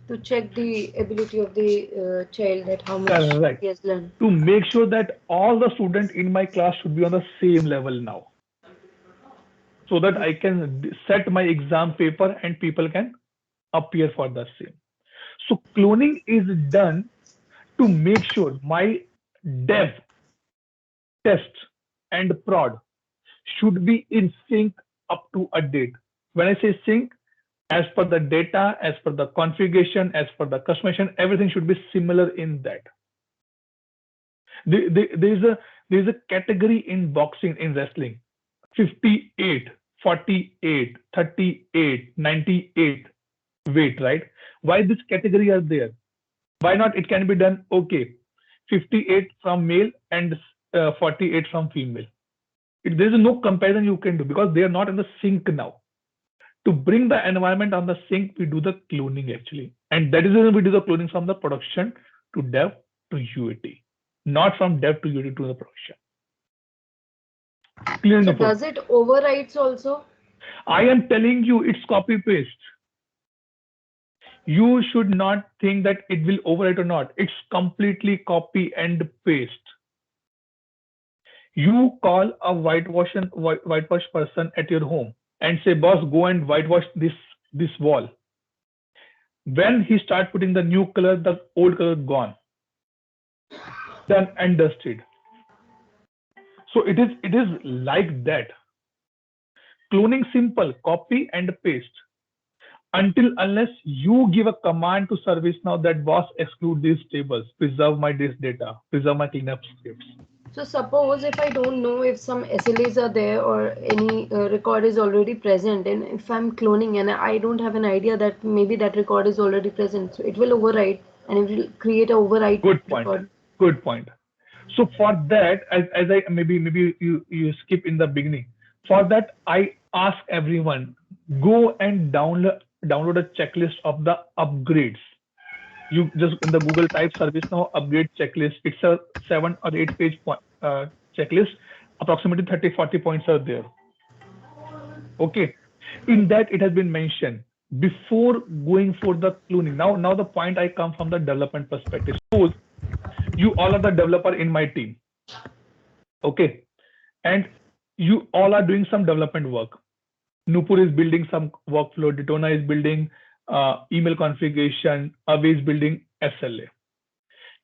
To check the ability of the child, that how much Correct. he has learned. To make sure that all the students in my class should be on the same level now, so that I can set my exam paper and people can appear for the same. So cloning is done to make sure my dev, test, and prod should be in sync up to a date. When I say sync, as per the data, as per the configuration, as per the customization, everything should be similar in that. There's a category in boxing, in wrestling: 58, 48, 38, 98 weight, right? Why this category are there? Why not it can be done, okay, 58 from male and 48 from female? There is no comparison you can do because they are not in the sync now. To bring the environment on the sync, we do the cloning actually. And that is when we do the cloning from the production to dev to UAT, not from dev to UAT to the production. Clear? So Nupur? does it overwrites also? I am telling you, it's copy paste. You should not think that it will overwrite or not. It's completely copy and paste. You call a whitewash person at your home and say, boss, go and whitewash this wall. When he starts putting the new color, the old color gone. Done and dusted. So it is like that. Cloning simple, copy and paste. Unless you give a command to ServiceNow that boss exclude these tables, preserve my this data, preserve my cleanup scripts. So suppose if I don't know if some SLAs are there or any record is already present, and if I'm cloning and I don't have an idea that maybe that record is already present, so it will overwrite and it will create a overwrite. Good point. Record. Good point. So for that, as I maybe you skip in the beginning. For that, I ask everyone, go and download a checklist of the upgrades. You just in the Google type ServiceNow upgrade checklist. It's a 7 or 8 page checklist. Approximately 30-40 points are there. Okay. In that, it has been mentioned before going for the cloning. Now the point I come from the development perspective. Suppose you all are the developer in my team. Okay. And you all are doing some development work. Nupur is building some workflow. Detona is building email configuration. Avi is building SLA.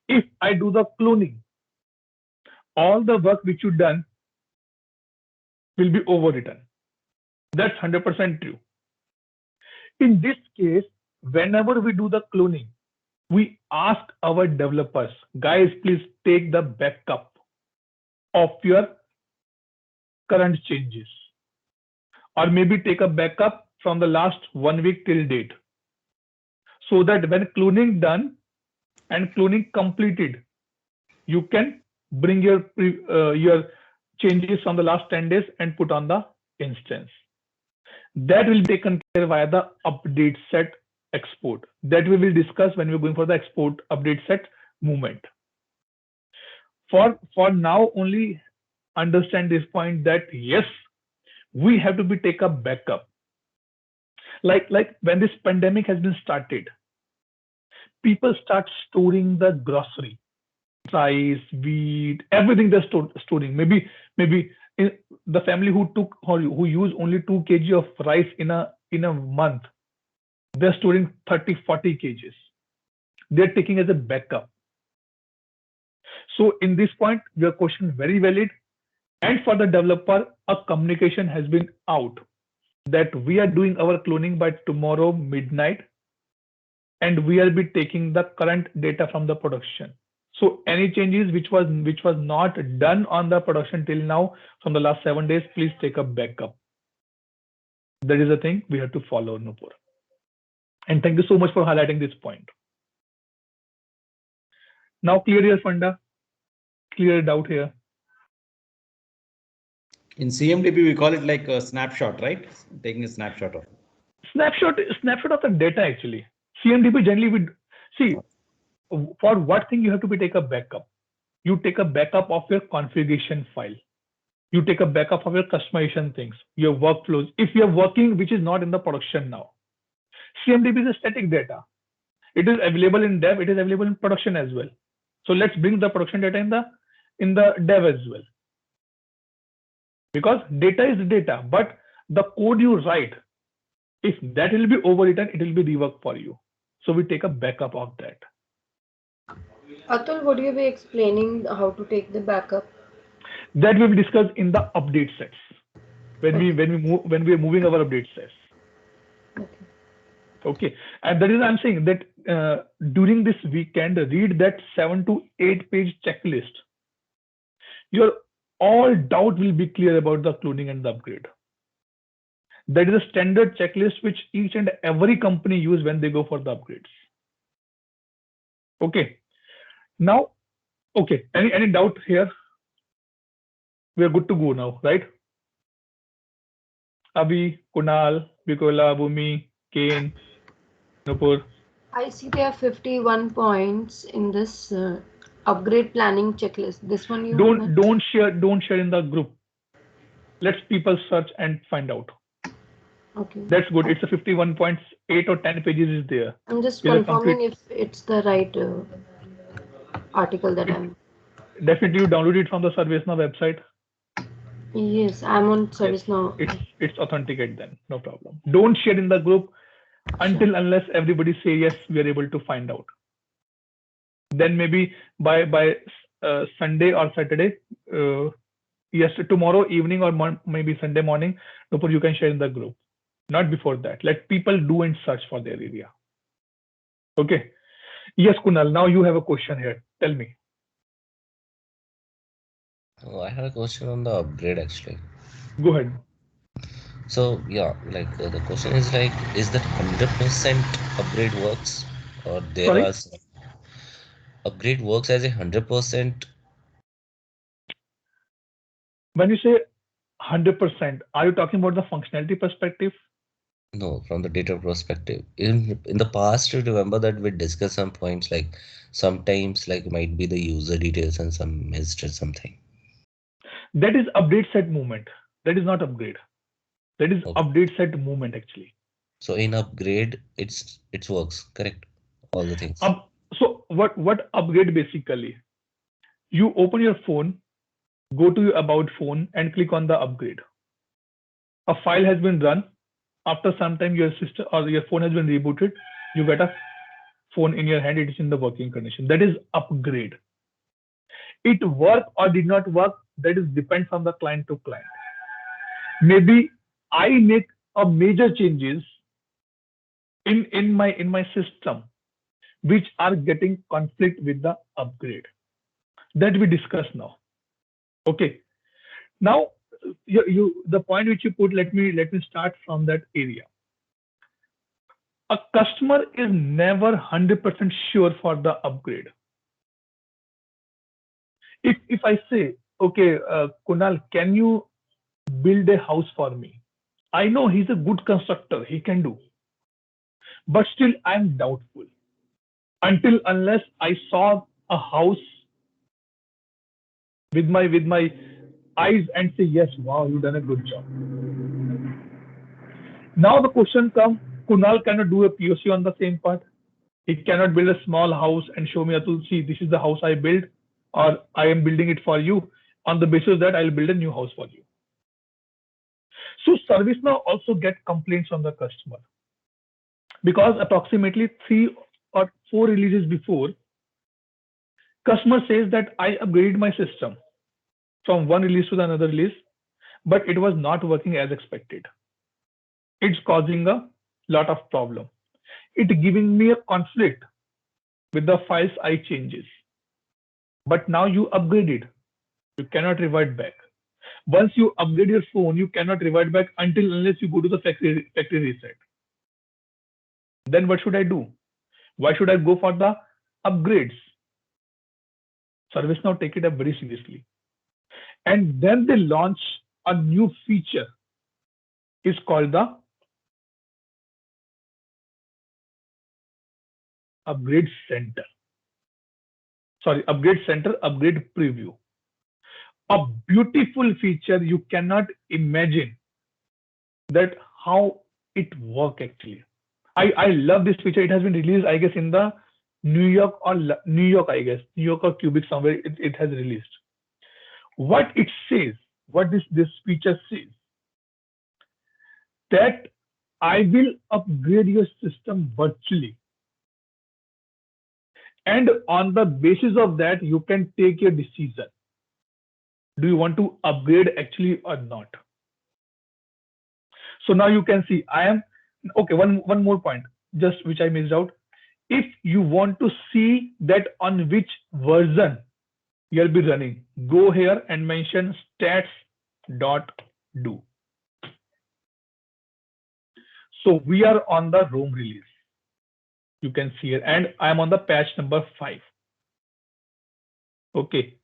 If I do the cloning, all the work which you done will be overwritten. That's 100% true. In this case, whenever we do the cloning, we ask our developers, guys, please take the backup of your current changes, or maybe take a backup from the last 1 week till date, so that when cloning done and cloning completed, you can bring your changes from the last 10 days and put on the instance. That will be taken care via the update set export. That we will discuss when we're going for the export update set movement. For now, only understand this point that yes, we have to take a backup. Like when this pandemic has been started, people start storing the grocery, rice, wheat, everything they're storing. Maybe the family who took or who use only 2 kg of rice in a month, they're storing 30-40 kgs. They're taking as a backup. So in this point, your question very valid. And for the developer, a communication has been out that we are doing our cloning by tomorrow midnight, and we will be taking the current data from the production. So any changes which was not done on the production till now from the last 7 days, please take a backup. That is the thing we have to follow, Nupur. And thank you so much for highlighting this point. Now clear your funda, clear doubt here. In CMDB, we call it like a snapshot, right? Taking a snapshot of. Snapshot of the data actually. CMDB generally would see for what thing you have to take a backup. You take a backup of your configuration file. You take a backup of your customization things, your workflows. If you're working which is not in the production now, CMDB is a static data. It is available in dev. It is available in production as well. So let's bring the production data in the dev as well. Because data is data, but the code you write, if that will be overwritten, it will be reworked for you. So we take a backup of that. Atul, would you be explaining how to take the backup? That we will discuss in the update sets when we are moving our update sets. Okay, and that is I'm saying that during this weekend, read that 7 to 8 page checklist. Your all doubt will be clear about the cloning and the upgrade. That is a standard checklist which each and every company use when they go for the upgrades. Okay. Now, okay. Any doubt here? We are good to go now, right? Abhi, Kunal, Bikola, Bhumi, Kane, Nupur. I see there are 51 points in this upgrade planning checklist. This one you don't share in the group. Let people search and find out. Okay. That's good. It's a 51 points, 8 or 10 pages is there. I'm just confirming if it's the right article that I'm. Definitely you download it from the ServiceNow website. Yes, I'm on ServiceNow. Yes, it's authenticate then, no problem. Don't share in the group unless everybody say yes, we are able to find out. Then maybe by Sunday or Saturday, yes, tomorrow evening or maybe Sunday morning, you can share in the group. Not before that. Let people do and search for their area. Okay. Yes, Kunal, now you have a question here. Tell me. Oh, I have a question on the upgrade actually. Go ahead. So yeah, like the question is like, is that 100% upgrade works, or there Sorry? are some upgrade works as 100%? When you say 100%, are you talking about the functionality perspective? No, from the data perspective. In the past, you remember that we discussed some points like sometimes like might be the user details and some missed or something. That is update set movement. That is not upgrade. That is Okay. update set movement actually. So in upgrade, it works, correct? All the things. So what upgrade basically? You open your phone, go to your about phone and click on the upgrade. A file has been run. After some time, your system or your phone has been rebooted. You get a phone in your hand. It is in the working condition. That is upgrade. It worked or did not work. That is depends on the client to client. Maybe I make a major changes in my system, which are getting conflict with the upgrade. That we discuss now. Okay. Now the point which you put, let me start from that area. A customer is never 100% sure for the upgrade. If I say, okay, Kunal, can you build a house for me? I know he's a good constructor, he can do. but still I'm doubtful unless I saw a house with my eyes and say, yes, wow, you've done a good job. Now the question comes, Kunal cannot do a POC on the same part. He cannot build a small house and show me, Atul, see, this is the house I built, or I am building it for you. On the basis that I'll build a new house for you. So ServiceNow also get complaints from the customer, because approximately 3 or 4 releases before, customer says that I upgraded my system from one release to another release, but it was not working as expected. It's causing a lot of problem. It giving me a conflict with the files I changes. But now you upgraded, you cannot revert back. Once you upgrade your phone, you cannot revert back unless you go to the factory reset. Then what should I do? Why should I go for the upgrades? ServiceNow take it up very seriously. And then they launch a new feature. It's called the Upgrade Center. Sorry, Upgrade Center, Upgrade Preview. A beautiful feature. You cannot imagine that how it works actually. I love this feature. It has been released, I guess, in the New York, I guess, New York or Quebec somewhere. It has released. What it says, what this feature says, that I will upgrade your system virtually, and on the basis of that, you can take your decision. Do you want to upgrade actually or not? So now you can see I am okay. One more point, just which I missed out. If you want to see that on which version you'll be running, go here and mention stats.do. So we are on the Rome release. You can see it, and I'm on the patch number 5. Okay.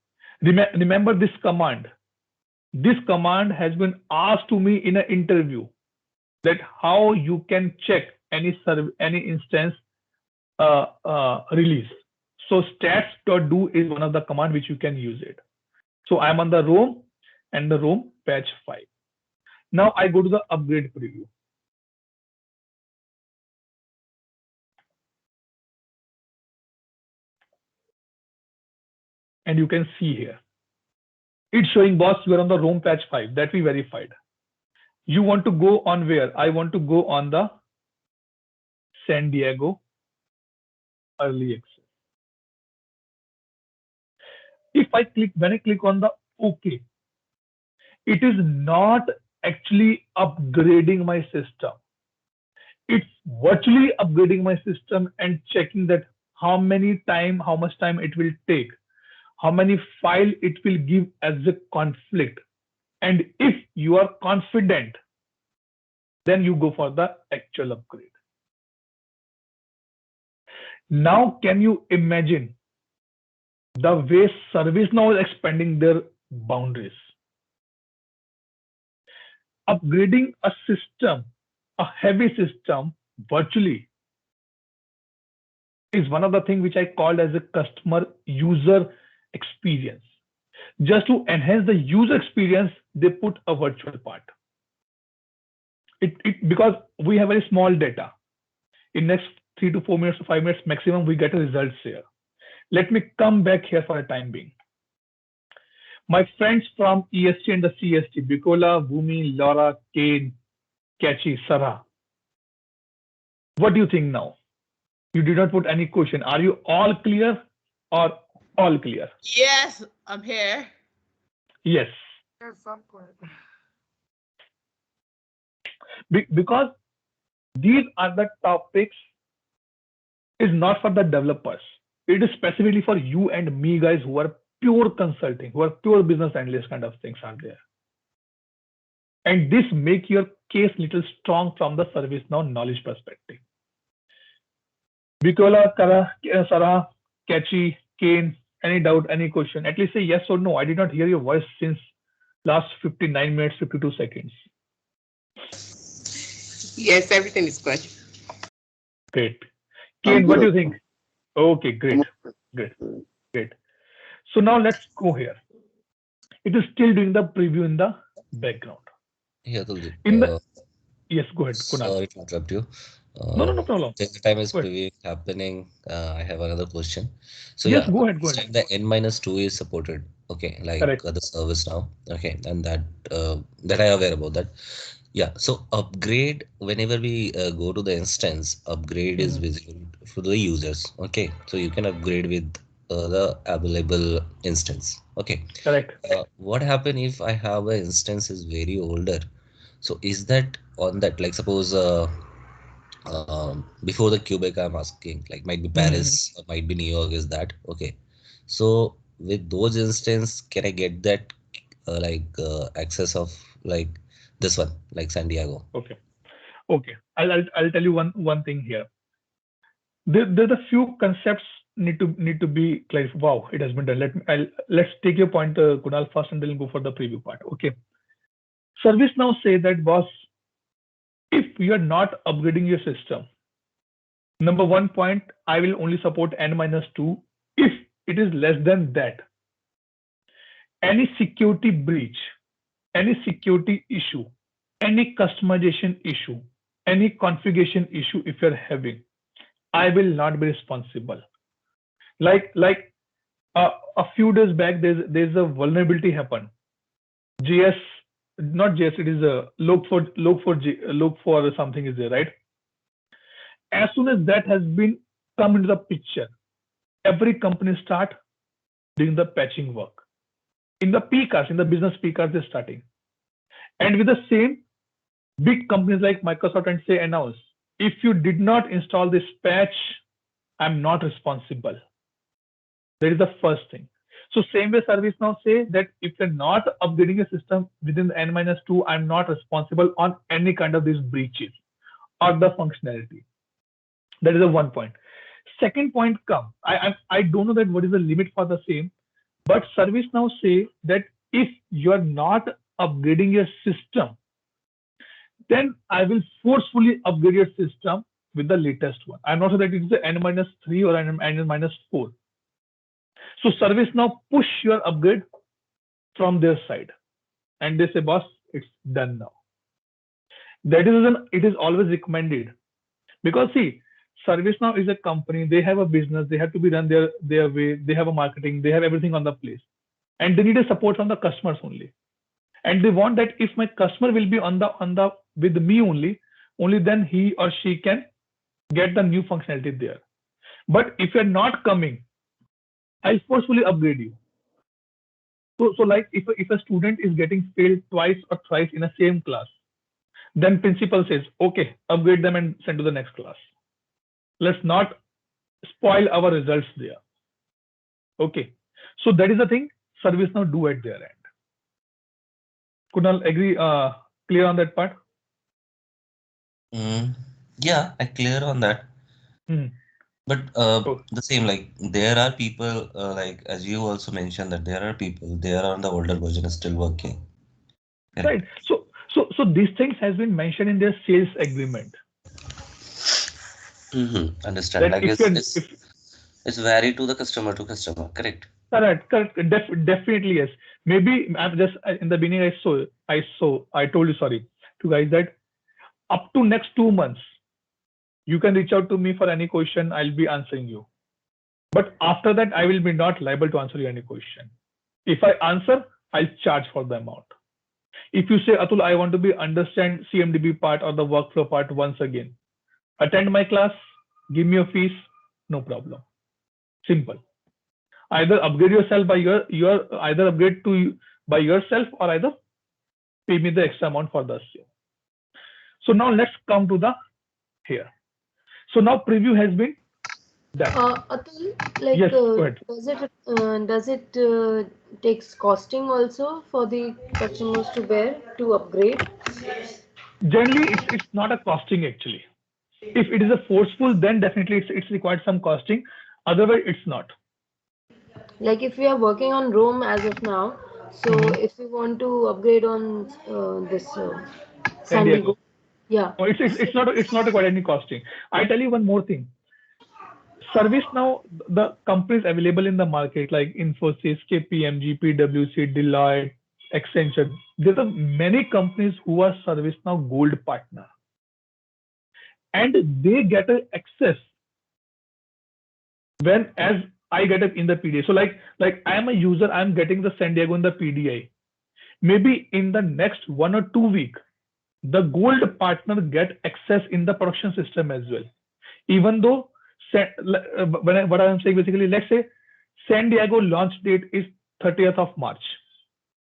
Remember this command. This command has been asked to me in an interview, that how you can check any instance release. So stats.do is one of the command which you can use it. So I'm on the Rome and the Rome patch 5. Now I go to the upgrade preview. And you can see here, it's showing, boss, you are on the Rome patch 5 that we verified. You want to go on where? I want to go on the San Diego early access. When I click on the OK, it is not actually upgrading my system. It's virtually upgrading my system and checking that how much time it will take, how many files it will give as a conflict. And if you are confident, then you go for the actual upgrade. Now, can you imagine the way ServiceNow is expanding their boundaries? Upgrading a system, a heavy system, virtually is one of the things which I called as a customer user experience. Just to enhance the user experience, they put a virtual part. Because we have very small data. In next 3 to 4 minutes to 5 minutes maximum, we get a results here. Let me come back here for a time being. My friends from EST and the CST, Bikola, Bhumi, Laura, Kane, Kachi, Sarah. What do you think now? You did not put any question. Are you all clear or all clear? Yes, I'm here. Yes. Because these are the topics is not for the developers. It is specifically for you and me guys who are pure consulting, who are pure business analyst kind of things are there. And this make your case little strong from the ServiceNow knowledge perspective. Bikola, Sarah, Kachi, Kane, any doubt, any question? At least say yes or no. I did not hear your voice since last 59 minutes, 52 seconds. Yes, everything is good. Great. I'm Kane, what do good. you think? Okay, great, great, great. So now let's go here. It is still doing the preview in the background. Yeah, Tuldeep. In the Yes, go ahead, Kunal. Sorry to interrupt you. No problem. Till the time is Go ahead. preview happening, I have another question. So Yes, yeah, go ahead, go this ahead. time the N-2 is supported. Okay, like Correct. the service now. Okay, and that I am aware about that. Yeah, so upgrade whenever we go to the instance, upgrade is Mhm. visible for the users. Okay, so you can upgrade with the available instance. Okay, Correct. what happen if I have an instance is very older? So is that on that, like suppose before the Quebec I'm asking, like might be Mhm. Paris or might be New York, is that okay? So with those instance, can I get that access of like this one, like San Diego? Okay. Okay. I'll tell you one thing here. There's a few concepts need to be clarified. Wow, it has been done. Let's take your point, Kunal, first, and then go for the preview part. Okay. Service now say that, boss, if you are not upgrading your system, number one point, I will only support N-2. If it is less than that, any security breach, any security issue, any customization issue, any configuration issue, if you're having, I will not be responsible. Like a few days back, there's a vulnerability happened. JS, not JS, it is a log for something is there, right? As soon as that has been come into the picture, every company start doing the patching work. In the PCARs, in the business PCARs, they're starting. And with the same, big companies like Microsoft and say announce, if you did not install this patch, I'm not responsible. That is the first thing. So same way ServiceNow say that if you're not upgrading a system within the N-2, I'm not responsible on any kind of these breaches or the functionality. That is the one point. Second point come. I don't know that what is the limit for the same, but ServiceNow say that if you're not upgrading your system, then I will forcefully upgrade your system with the latest one. I'm not sure that it is the N-3 or N-4. So ServiceNow push your upgrade from their side, and they say, boss, it's done now. That is it is always recommended, because see, ServiceNow is a company. They have a business. They have to be run their way. They have a marketing. They have everything on the place, and they need a support from the customers only. And they want that if my customer will be on the with me only then he or she can get the new functionality there. But if you're not coming, I'll forcefully upgrade you. So like if a student is getting failed twice or thrice in a same class, then principal says, okay, upgrade them and send to the next class. Let's not spoil our results there. Okay. So that is the thing ServiceNow do at their end. Kunal, agree, clear on that part? Yeah, I clear on that. Hmm. But Oh, the same, like there are people, like as you also mentioned that there are people, they are on the older version is still working. right. Correct. So these things has been mentioned in their sales agreement Understand. that Like if you're if it's vary to customer. Correct. correct, definitely yes. Maybe I'm just in the beginning I told you, sorry, to guys, that up to next 2 months you can reach out to me for any question. I'll be answering you. But after that, I will be not liable to answer you any question. If I answer, I'll charge for the amount. If you say, Atul, I want to be understand CMDB part or the workflow part once again, attend my class, give me a fees, no problem. Simple. Either upgrade yourself by your either upgrade to by yourself, or either pay me the extra amount for the same. So now let's come to the here. So now preview has been done. Atul, like, Yes, go ahead. does it takes costing also for the customers to bear to upgrade? Generally, it's not a costing actually. If it is a forceful, then definitely it's required some costing. Otherwise, it's not. Like if we are working on Rome as of now, so Mhm. if we want to upgrade on this San San Diego. Diego, Yeah. No, it's not required any costing. I tell you one more thing. ServiceNow, the companies available in the market like Infosys, KPMG, PwC, Deloitte, Accenture. There are many companies who are ServiceNow Gold partner, and they get a access when as I get it in the PDA. So like I am a user, I am getting the San Diego in the PDI. Maybe in the next 1 or 2 week, the gold partner get access in the production system as well. Even though what I am saying basically, let's say San Diego launch date is 30th of March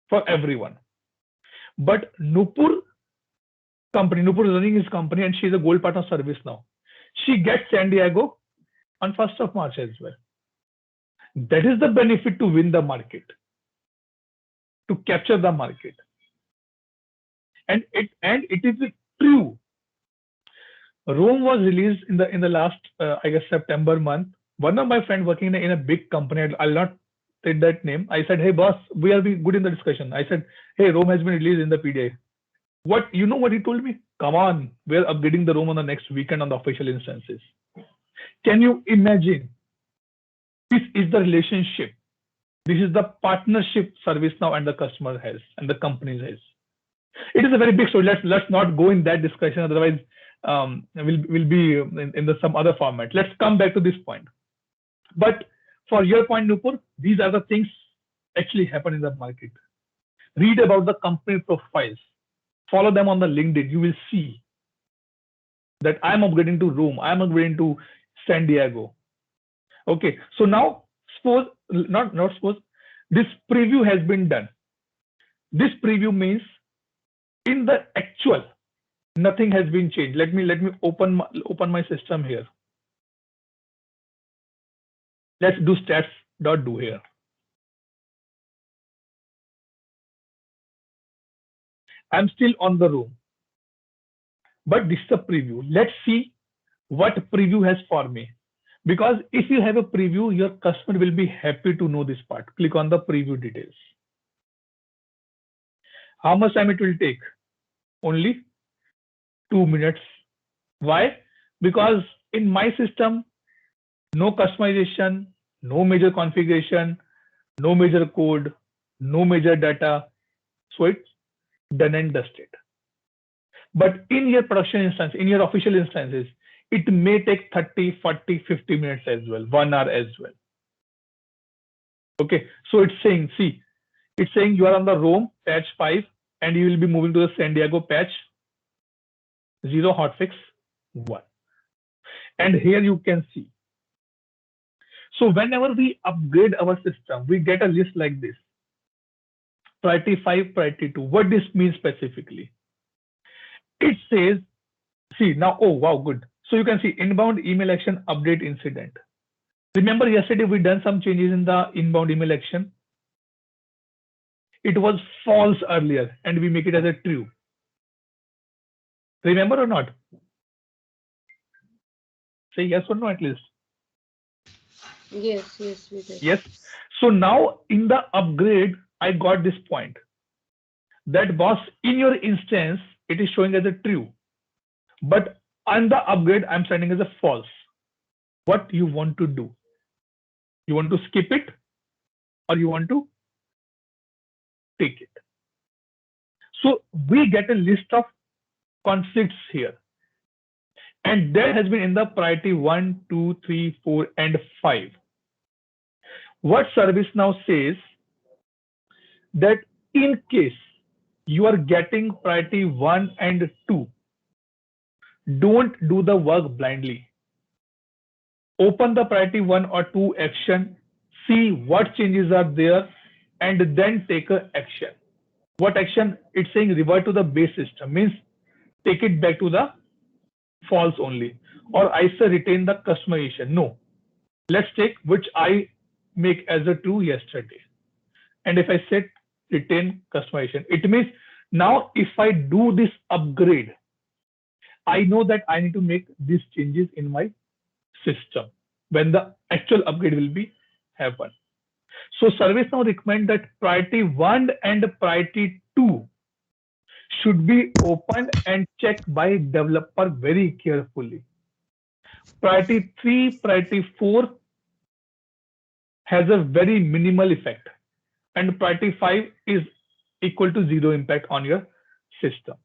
for everyone, but Nupur is running his company and she's a gold partner service now. She gets San Diego on 1st of March as well. That is the benefit to win the market, to capture the market. And it is true. Rome was released in the last I guess September month. One of my friends working in a big company, I'll not take that name. I said, hey boss, we are good in the discussion. I said, hey, Rome has been released in the PDA. What you know what he told me? Come on, we're upgrading the Rome on the next weekend on the official instances. Can you imagine? This is the relationship. This is the partnership ServiceNow and the customer has and the company has. It is a very big story. Let's not go in that discussion. Otherwise, we'll be in some other format. Let's come back to this point. But for your point, Nupur, these are the things actually happen in the market. Read about the company profiles. Follow them on the LinkedIn. You will see that I'm upgrading to Rome. I'm upgrading to San Diego. Okay. So now, suppose not suppose this preview has been done. This preview means in the actual, nothing has been changed. Let me open my system here. Let's do stats.do here. I'm still on the room, but this is a preview. Let's see what preview has for me. Because if you have a preview, your customer will be happy to know this part. Click on the preview details. How much time it will take? Only 2 minutes. Why? Because in my system, no customization, no major configuration, no major code, no major data. So it's done and dusted. But in your production instance, in your official instances, it may take 30, 40, 50 minutes as well, 1 hour as well. Okay, so it's saying, see, it's saying you are on the Rome patch 5 and you will be moving to the San Diego patch 0 hotfix 1. And here you can see. So whenever we upgrade our system, we get a list like this. Priority 5, priority 2. What this means specifically? It says, see now, oh wow, good. So you can see inbound email action update incident. Remember yesterday we done some changes in the inbound email action. It was false earlier and we make it as a true. Remember or not? Say yes or no at least. Yes, we did. Yes. So now in the upgrade, I got this point. That boss, in your instance, it is showing as a true. But on the upgrade, I'm sending as a false. What you want to do? You want to skip it or you want to take it? So we get a list of conflicts here. And that has been in the priority 1, 2, 3, 4, and 5. What ServiceNow says that in case you are getting priority 1 and 2, don't do the work blindly. Open the priority 1 or 2 action, see what changes are there, and then take an action. What action? It's saying revert to the base system, means take it back to the false only. Or I say retain the customization. No. Let's take which I make as a true yesterday. And if I set retain customization, it means now if I do this upgrade, I know that I need to make these changes in my system when the actual upgrade will be happen. So ServiceNow recommend that priority 1 and priority 2 should be opened and checked by developer very carefully. Priority 3, priority 4 has a very minimal effect, and priority 5 is equal to 0 impact on your system.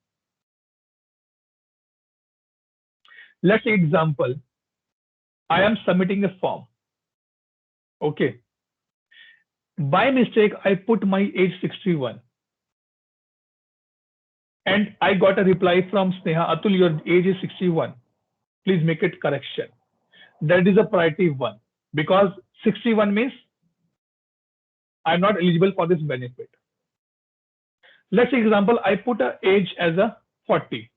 Let's say example, I am submitting a form. Okay. By mistake, I put my age 61. And I got a reply from Sneha, Atul, your age is 61. Please make it correction. That is a priority 1. Because 61 means I'm not eligible for this benefit. Let's say example, I put a age as a 40.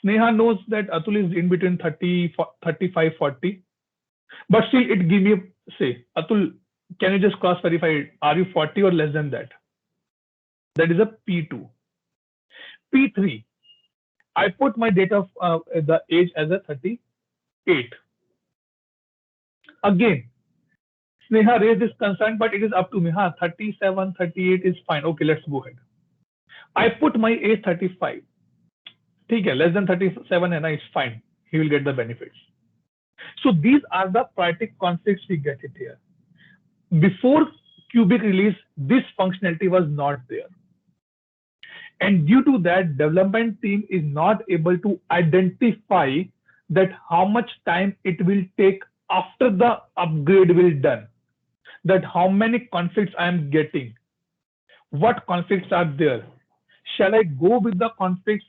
Sneha knows that Atul is in between 30, 35, 40. But still it give me, say, Atul, can you just cross verify, are you 40 or less than that? That is a P2. P3, I put my date of the age as a 38. Again, Sneha raised this concern, but it is up to me. 37, 38 is fine. Okay, let's go ahead. I put my age 35. Okay, less than 37 and it's fine. He will get the benefits. So these are the priority conflicts we get it here. Before Cubic release, this functionality was not there. And due to that, development team is not able to identify that how much time it will take after the upgrade will done, that how many conflicts I am getting, what conflicts are there. Shall I go with the conflicts?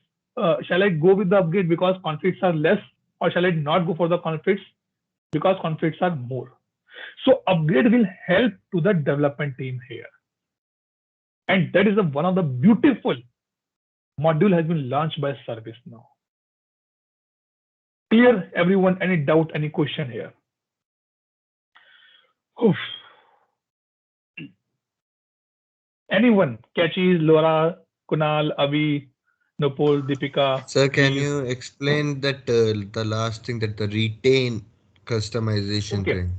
Shall I go with the upgrade because conflicts are less, or shall I not go for the conflicts because conflicts are more? So upgrade will help to the development team here. And that is one of the beautiful module has been launched by ServiceNow. Clear, everyone? Any doubt, any question here? Oof. Anyone? Catchy, Laura, Kunal, Avi, Nupur, Deepika. Sir, can please. you explain that the last thing, that the retain customization Okay. thing?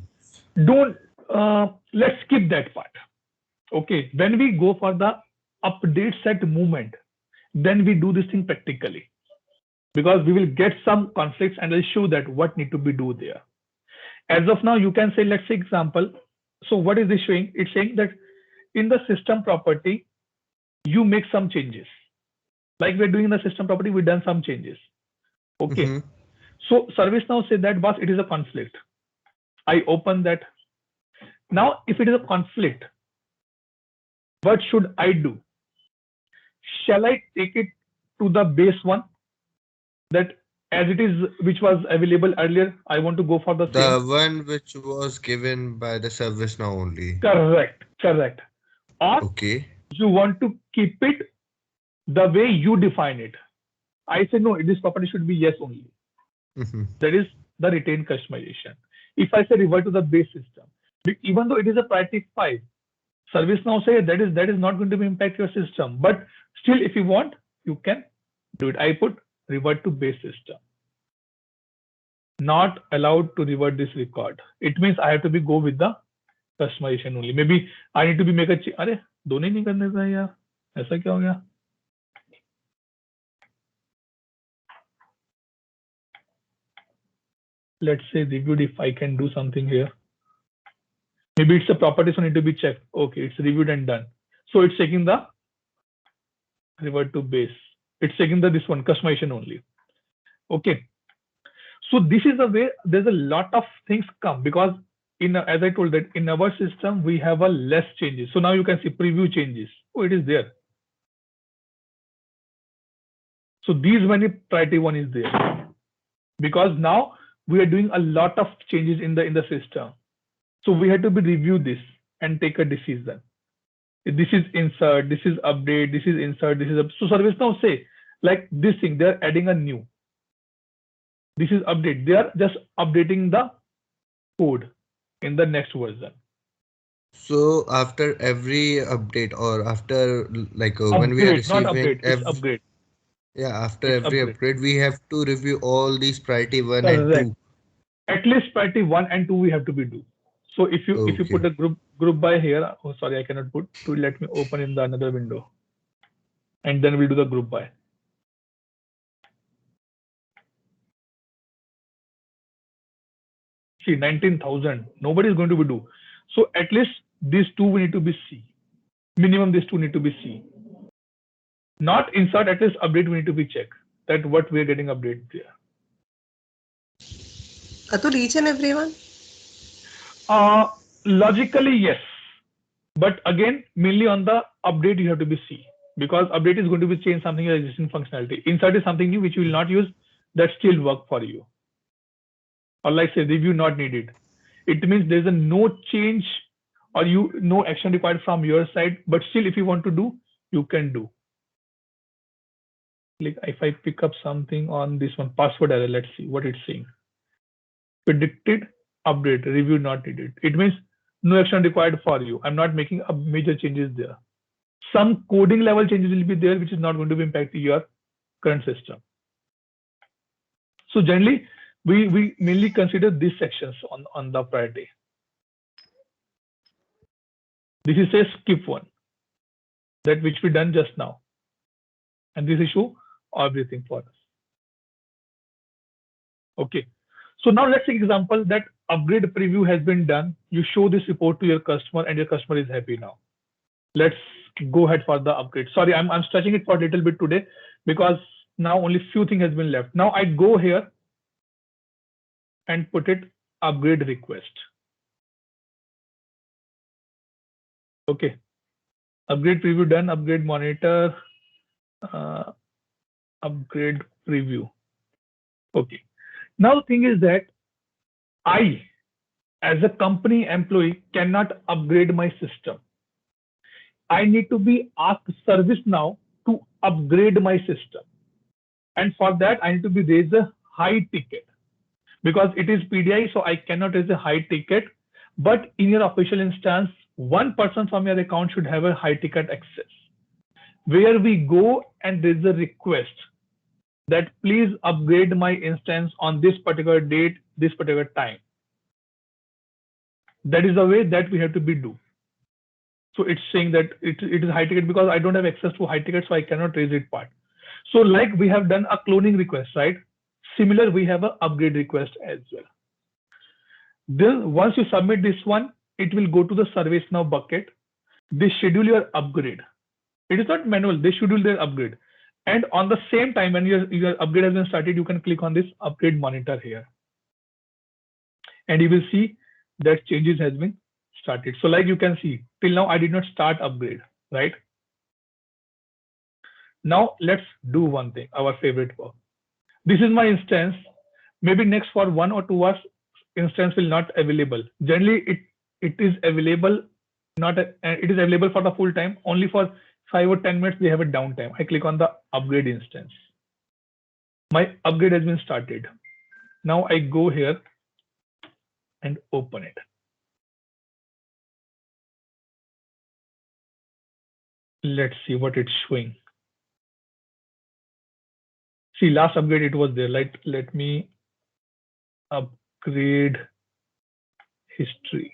Don't, let's skip that part. Okay, when we go for the update set movement, then we do this thing practically, because we will get some conflicts and I'll show that what need to be do there. As of now, you can say, let's say example. So what is this showing? It's saying that in the system property, you make some changes. Like we're doing in the system property, we've done some changes. Okay. So ServiceNow said that, boss, it is a conflict. I open that. Now, if it is a conflict, what should I do? Shall I take it to the base one, that as it is, which was available earlier, I want to go for the The same? one which was given by the ServiceNow only. Correct. Or Okay. you want to keep it the way you define it? I say no, this property should be yes only. That is the retained customization. If I say revert to the base system, even though it is a priority 5, ServiceNow say that is not going to impact your system. But still, if you want, you can do it. I put revert to base system. Not allowed to revert this record. It means I have to be go with the customization only. Maybe I need to be make a अरे दोनों ही नहीं करने का यार, ऐसा क्या हो गया? Let's say reviewed. If I can do something here, maybe it's a property, so need to be checked. Okay, it's reviewed and done. So it's taking the revert to base. It's taking the this one customization only. Okay. So this is the way. There's a lot of things come, because as I told that in our system we have a less changes. So now you can see preview changes. Oh, it is there. So these many priority 1 is there, because now we are doing a lot of changes in the system. So we had to be review this and take a decision. This is insert, this is update, this is insert, this is so ServiceNow say like this thing, they're adding a new. This is update. They are just updating the code in the next version. So after every update, or after like when we are Upgrade, not receiving update. It's upgrade. yeah, after It's every upgrade. upgrade, we have to review all these priority 1 and Correct. 2. At least priority 1 and 2 we have to be do. So if you put Okay. a group by here, oh sorry, I cannot put. To let me open in the another window. and then we'll do the group by. See, 19,000. Nobody is going to be do. So at least these two we need to be C. Minimum these two need to be C. Not insert, at least update we need to be check that what we are getting update there. Atul, each and everyone? Logically, yes. But again, mainly on the update you have to be C, because update is going to be change something in existing functionality. Insert is something new which you will not use, that still work for you. Or like say review not needed. It means there's a no change or no action required from your side, but still if you want to do, you can do. Like if I pick up something on this one, password error, let's see what it's saying. Predicted update, review not needed. It means no action required for you. I'm not making a major changes there. Some coding level changes will be there, which is not going to be impacting your current system. So generally, we mainly consider these sections on the priority. This is a skip one, that which we done just now. And this issue everything for us. Okay. So now let's take example that upgrade preview has been done. You show this report to your customer and your customer is happy now. Let's go ahead for the upgrade. Sorry, I'm stretching it for a little bit today because now only few things has been left. Now I go here and put it upgrade request. Okay. Upgrade preview done, upgrade monitor, upgrade preview. Okay. Now the thing is that I, as a company employee, cannot upgrade my system. I need to be asked ServiceNow to upgrade my system. And for that, I need to be raise a high ticket. Because it is PDI, so I cannot raise a high ticket. But in your official instance, one person from your account should have a high ticket access, where we go and raise a request that please upgrade my instance on this particular date, this particular time. That is the way that we have to be do. So it's saying that it is high ticket because I don't have access to high ticket, so I cannot raise it part. So like we have done a cloning request, right? Similar, we have an upgrade request as well. Then once you submit this one, it will go to the ServiceNow bucket. They schedule your upgrade. It is not manual, they schedule their upgrade. And on the same time, when your upgrade has been started, you can click on this upgrade monitor here. And you will see that changes has been started. So like you can see, till now I did not start upgrade, right? Now let's do one thing, our favorite work. This is my instance. Maybe next for 1 or 2 hours, instance will not available. Generally, it is available, it is available for the full time. Only for 5 or 10 minutes they have a downtime. I click on the upgrade instance. My upgrade has been started. Now I go here and open it. Let's see what it's showing. See, last upgrade it was there. Like, let me upgrade history.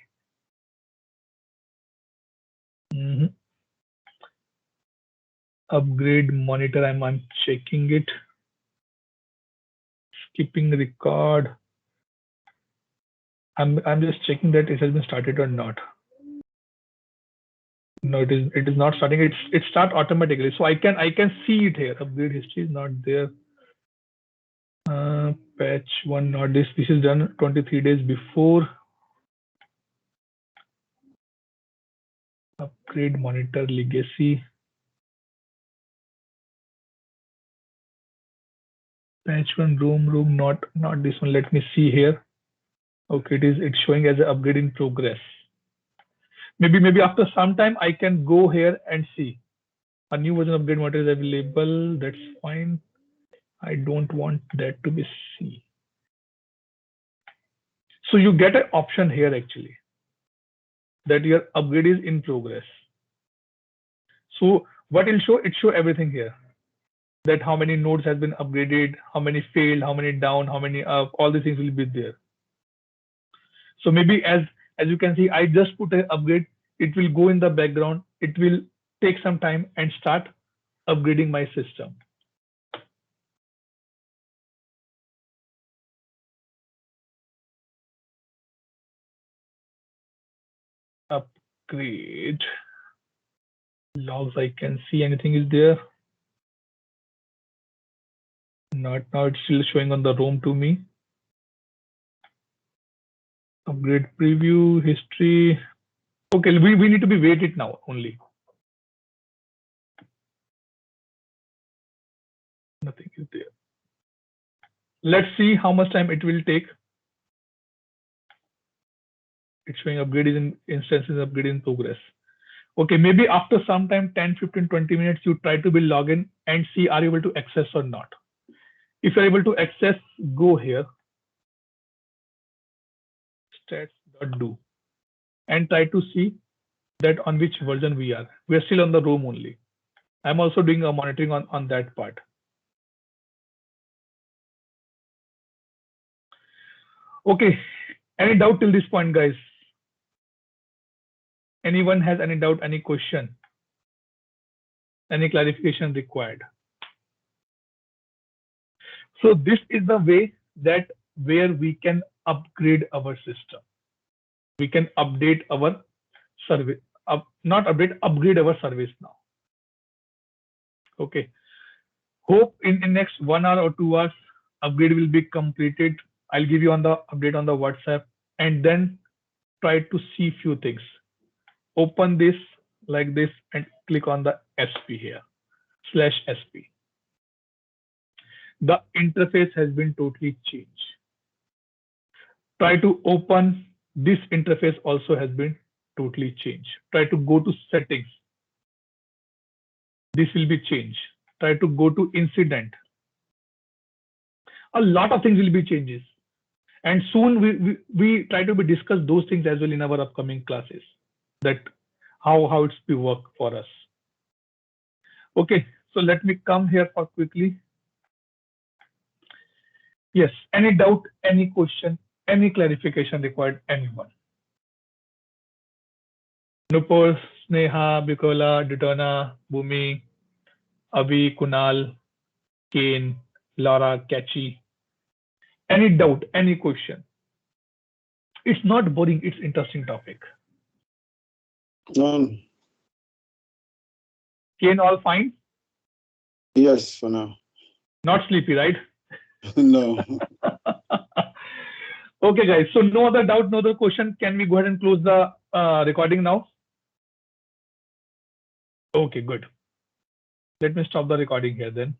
Upgrade monitor, I'm checking it. Skipping record. I'm just checking that it has been started or not. No, it is not starting. It start automatically. So I can see it here. Upgrade history is not there. Patch one, not this. This is done 23 days before. Upgrade monitor legacy. Patch one room, not this one. Let me see here. Okay, it's showing as an upgrade in progress. Maybe after some time I can go here and see a new version of upgrade monitor is available. That's fine. I don't want that to be C. So you get an option here actually that your upgrade is in progress. So what it'll show? It show everything here. That how many nodes has been upgraded, how many failed, how many down, how many up, all these things will be there. So maybe as you can see, I just put an upgrade. It will go in the background. It will take some time and start upgrading my system. Upgrade logs. I can see anything is there. Not now. It's still showing on the ROM to me. Upgrade preview history. Okay, we need to be waited now only. Nothing is there. Let's see how much time it will take. It's showing upgrade is in instances, upgrade in progress. Okay, maybe after some time, 10, 15, 20 minutes, you try to be login and see are you able to access or not. If you're able to access, go here, stats.do, and try to see that on which version we are. We are still on the ROM only. I'm also doing a monitoring on that part. Okay, any doubt till this point, guys? Anyone has any doubt, any question, any clarification required? So this is the way that where we can upgrade our system. We can update our service, not update, upgrade our service now. Okay. Hope in next 1 hour or 2 hours, upgrade will be completed. I'll give you on the update on the WhatsApp, and then try to see few things. Open this like this and click on the SP here, /SP. The interface has been totally changed. Try to open this interface also has been totally changed. Try to go to settings. This will be changed. Try to go to incident. A lot of things will be changes. And soon we try to discuss those things as well in our upcoming classes, that how it's be work for us. Okay, so let me come here for quickly. Yes, any doubt, any question, any clarification required, anyone? Nupur, Sneha, Bikola, Dutona, Bhumi, Avi, Kunal, Kane, Laura, Kachi. Any doubt, any question? It's not boring, it's interesting topic. None. Kane, all fine? Yes, for now. Not sleepy, right? No. Okay, guys. So no other doubt, no other question. Can we go ahead and close the recording now? Okay, good. Let me stop the recording here then.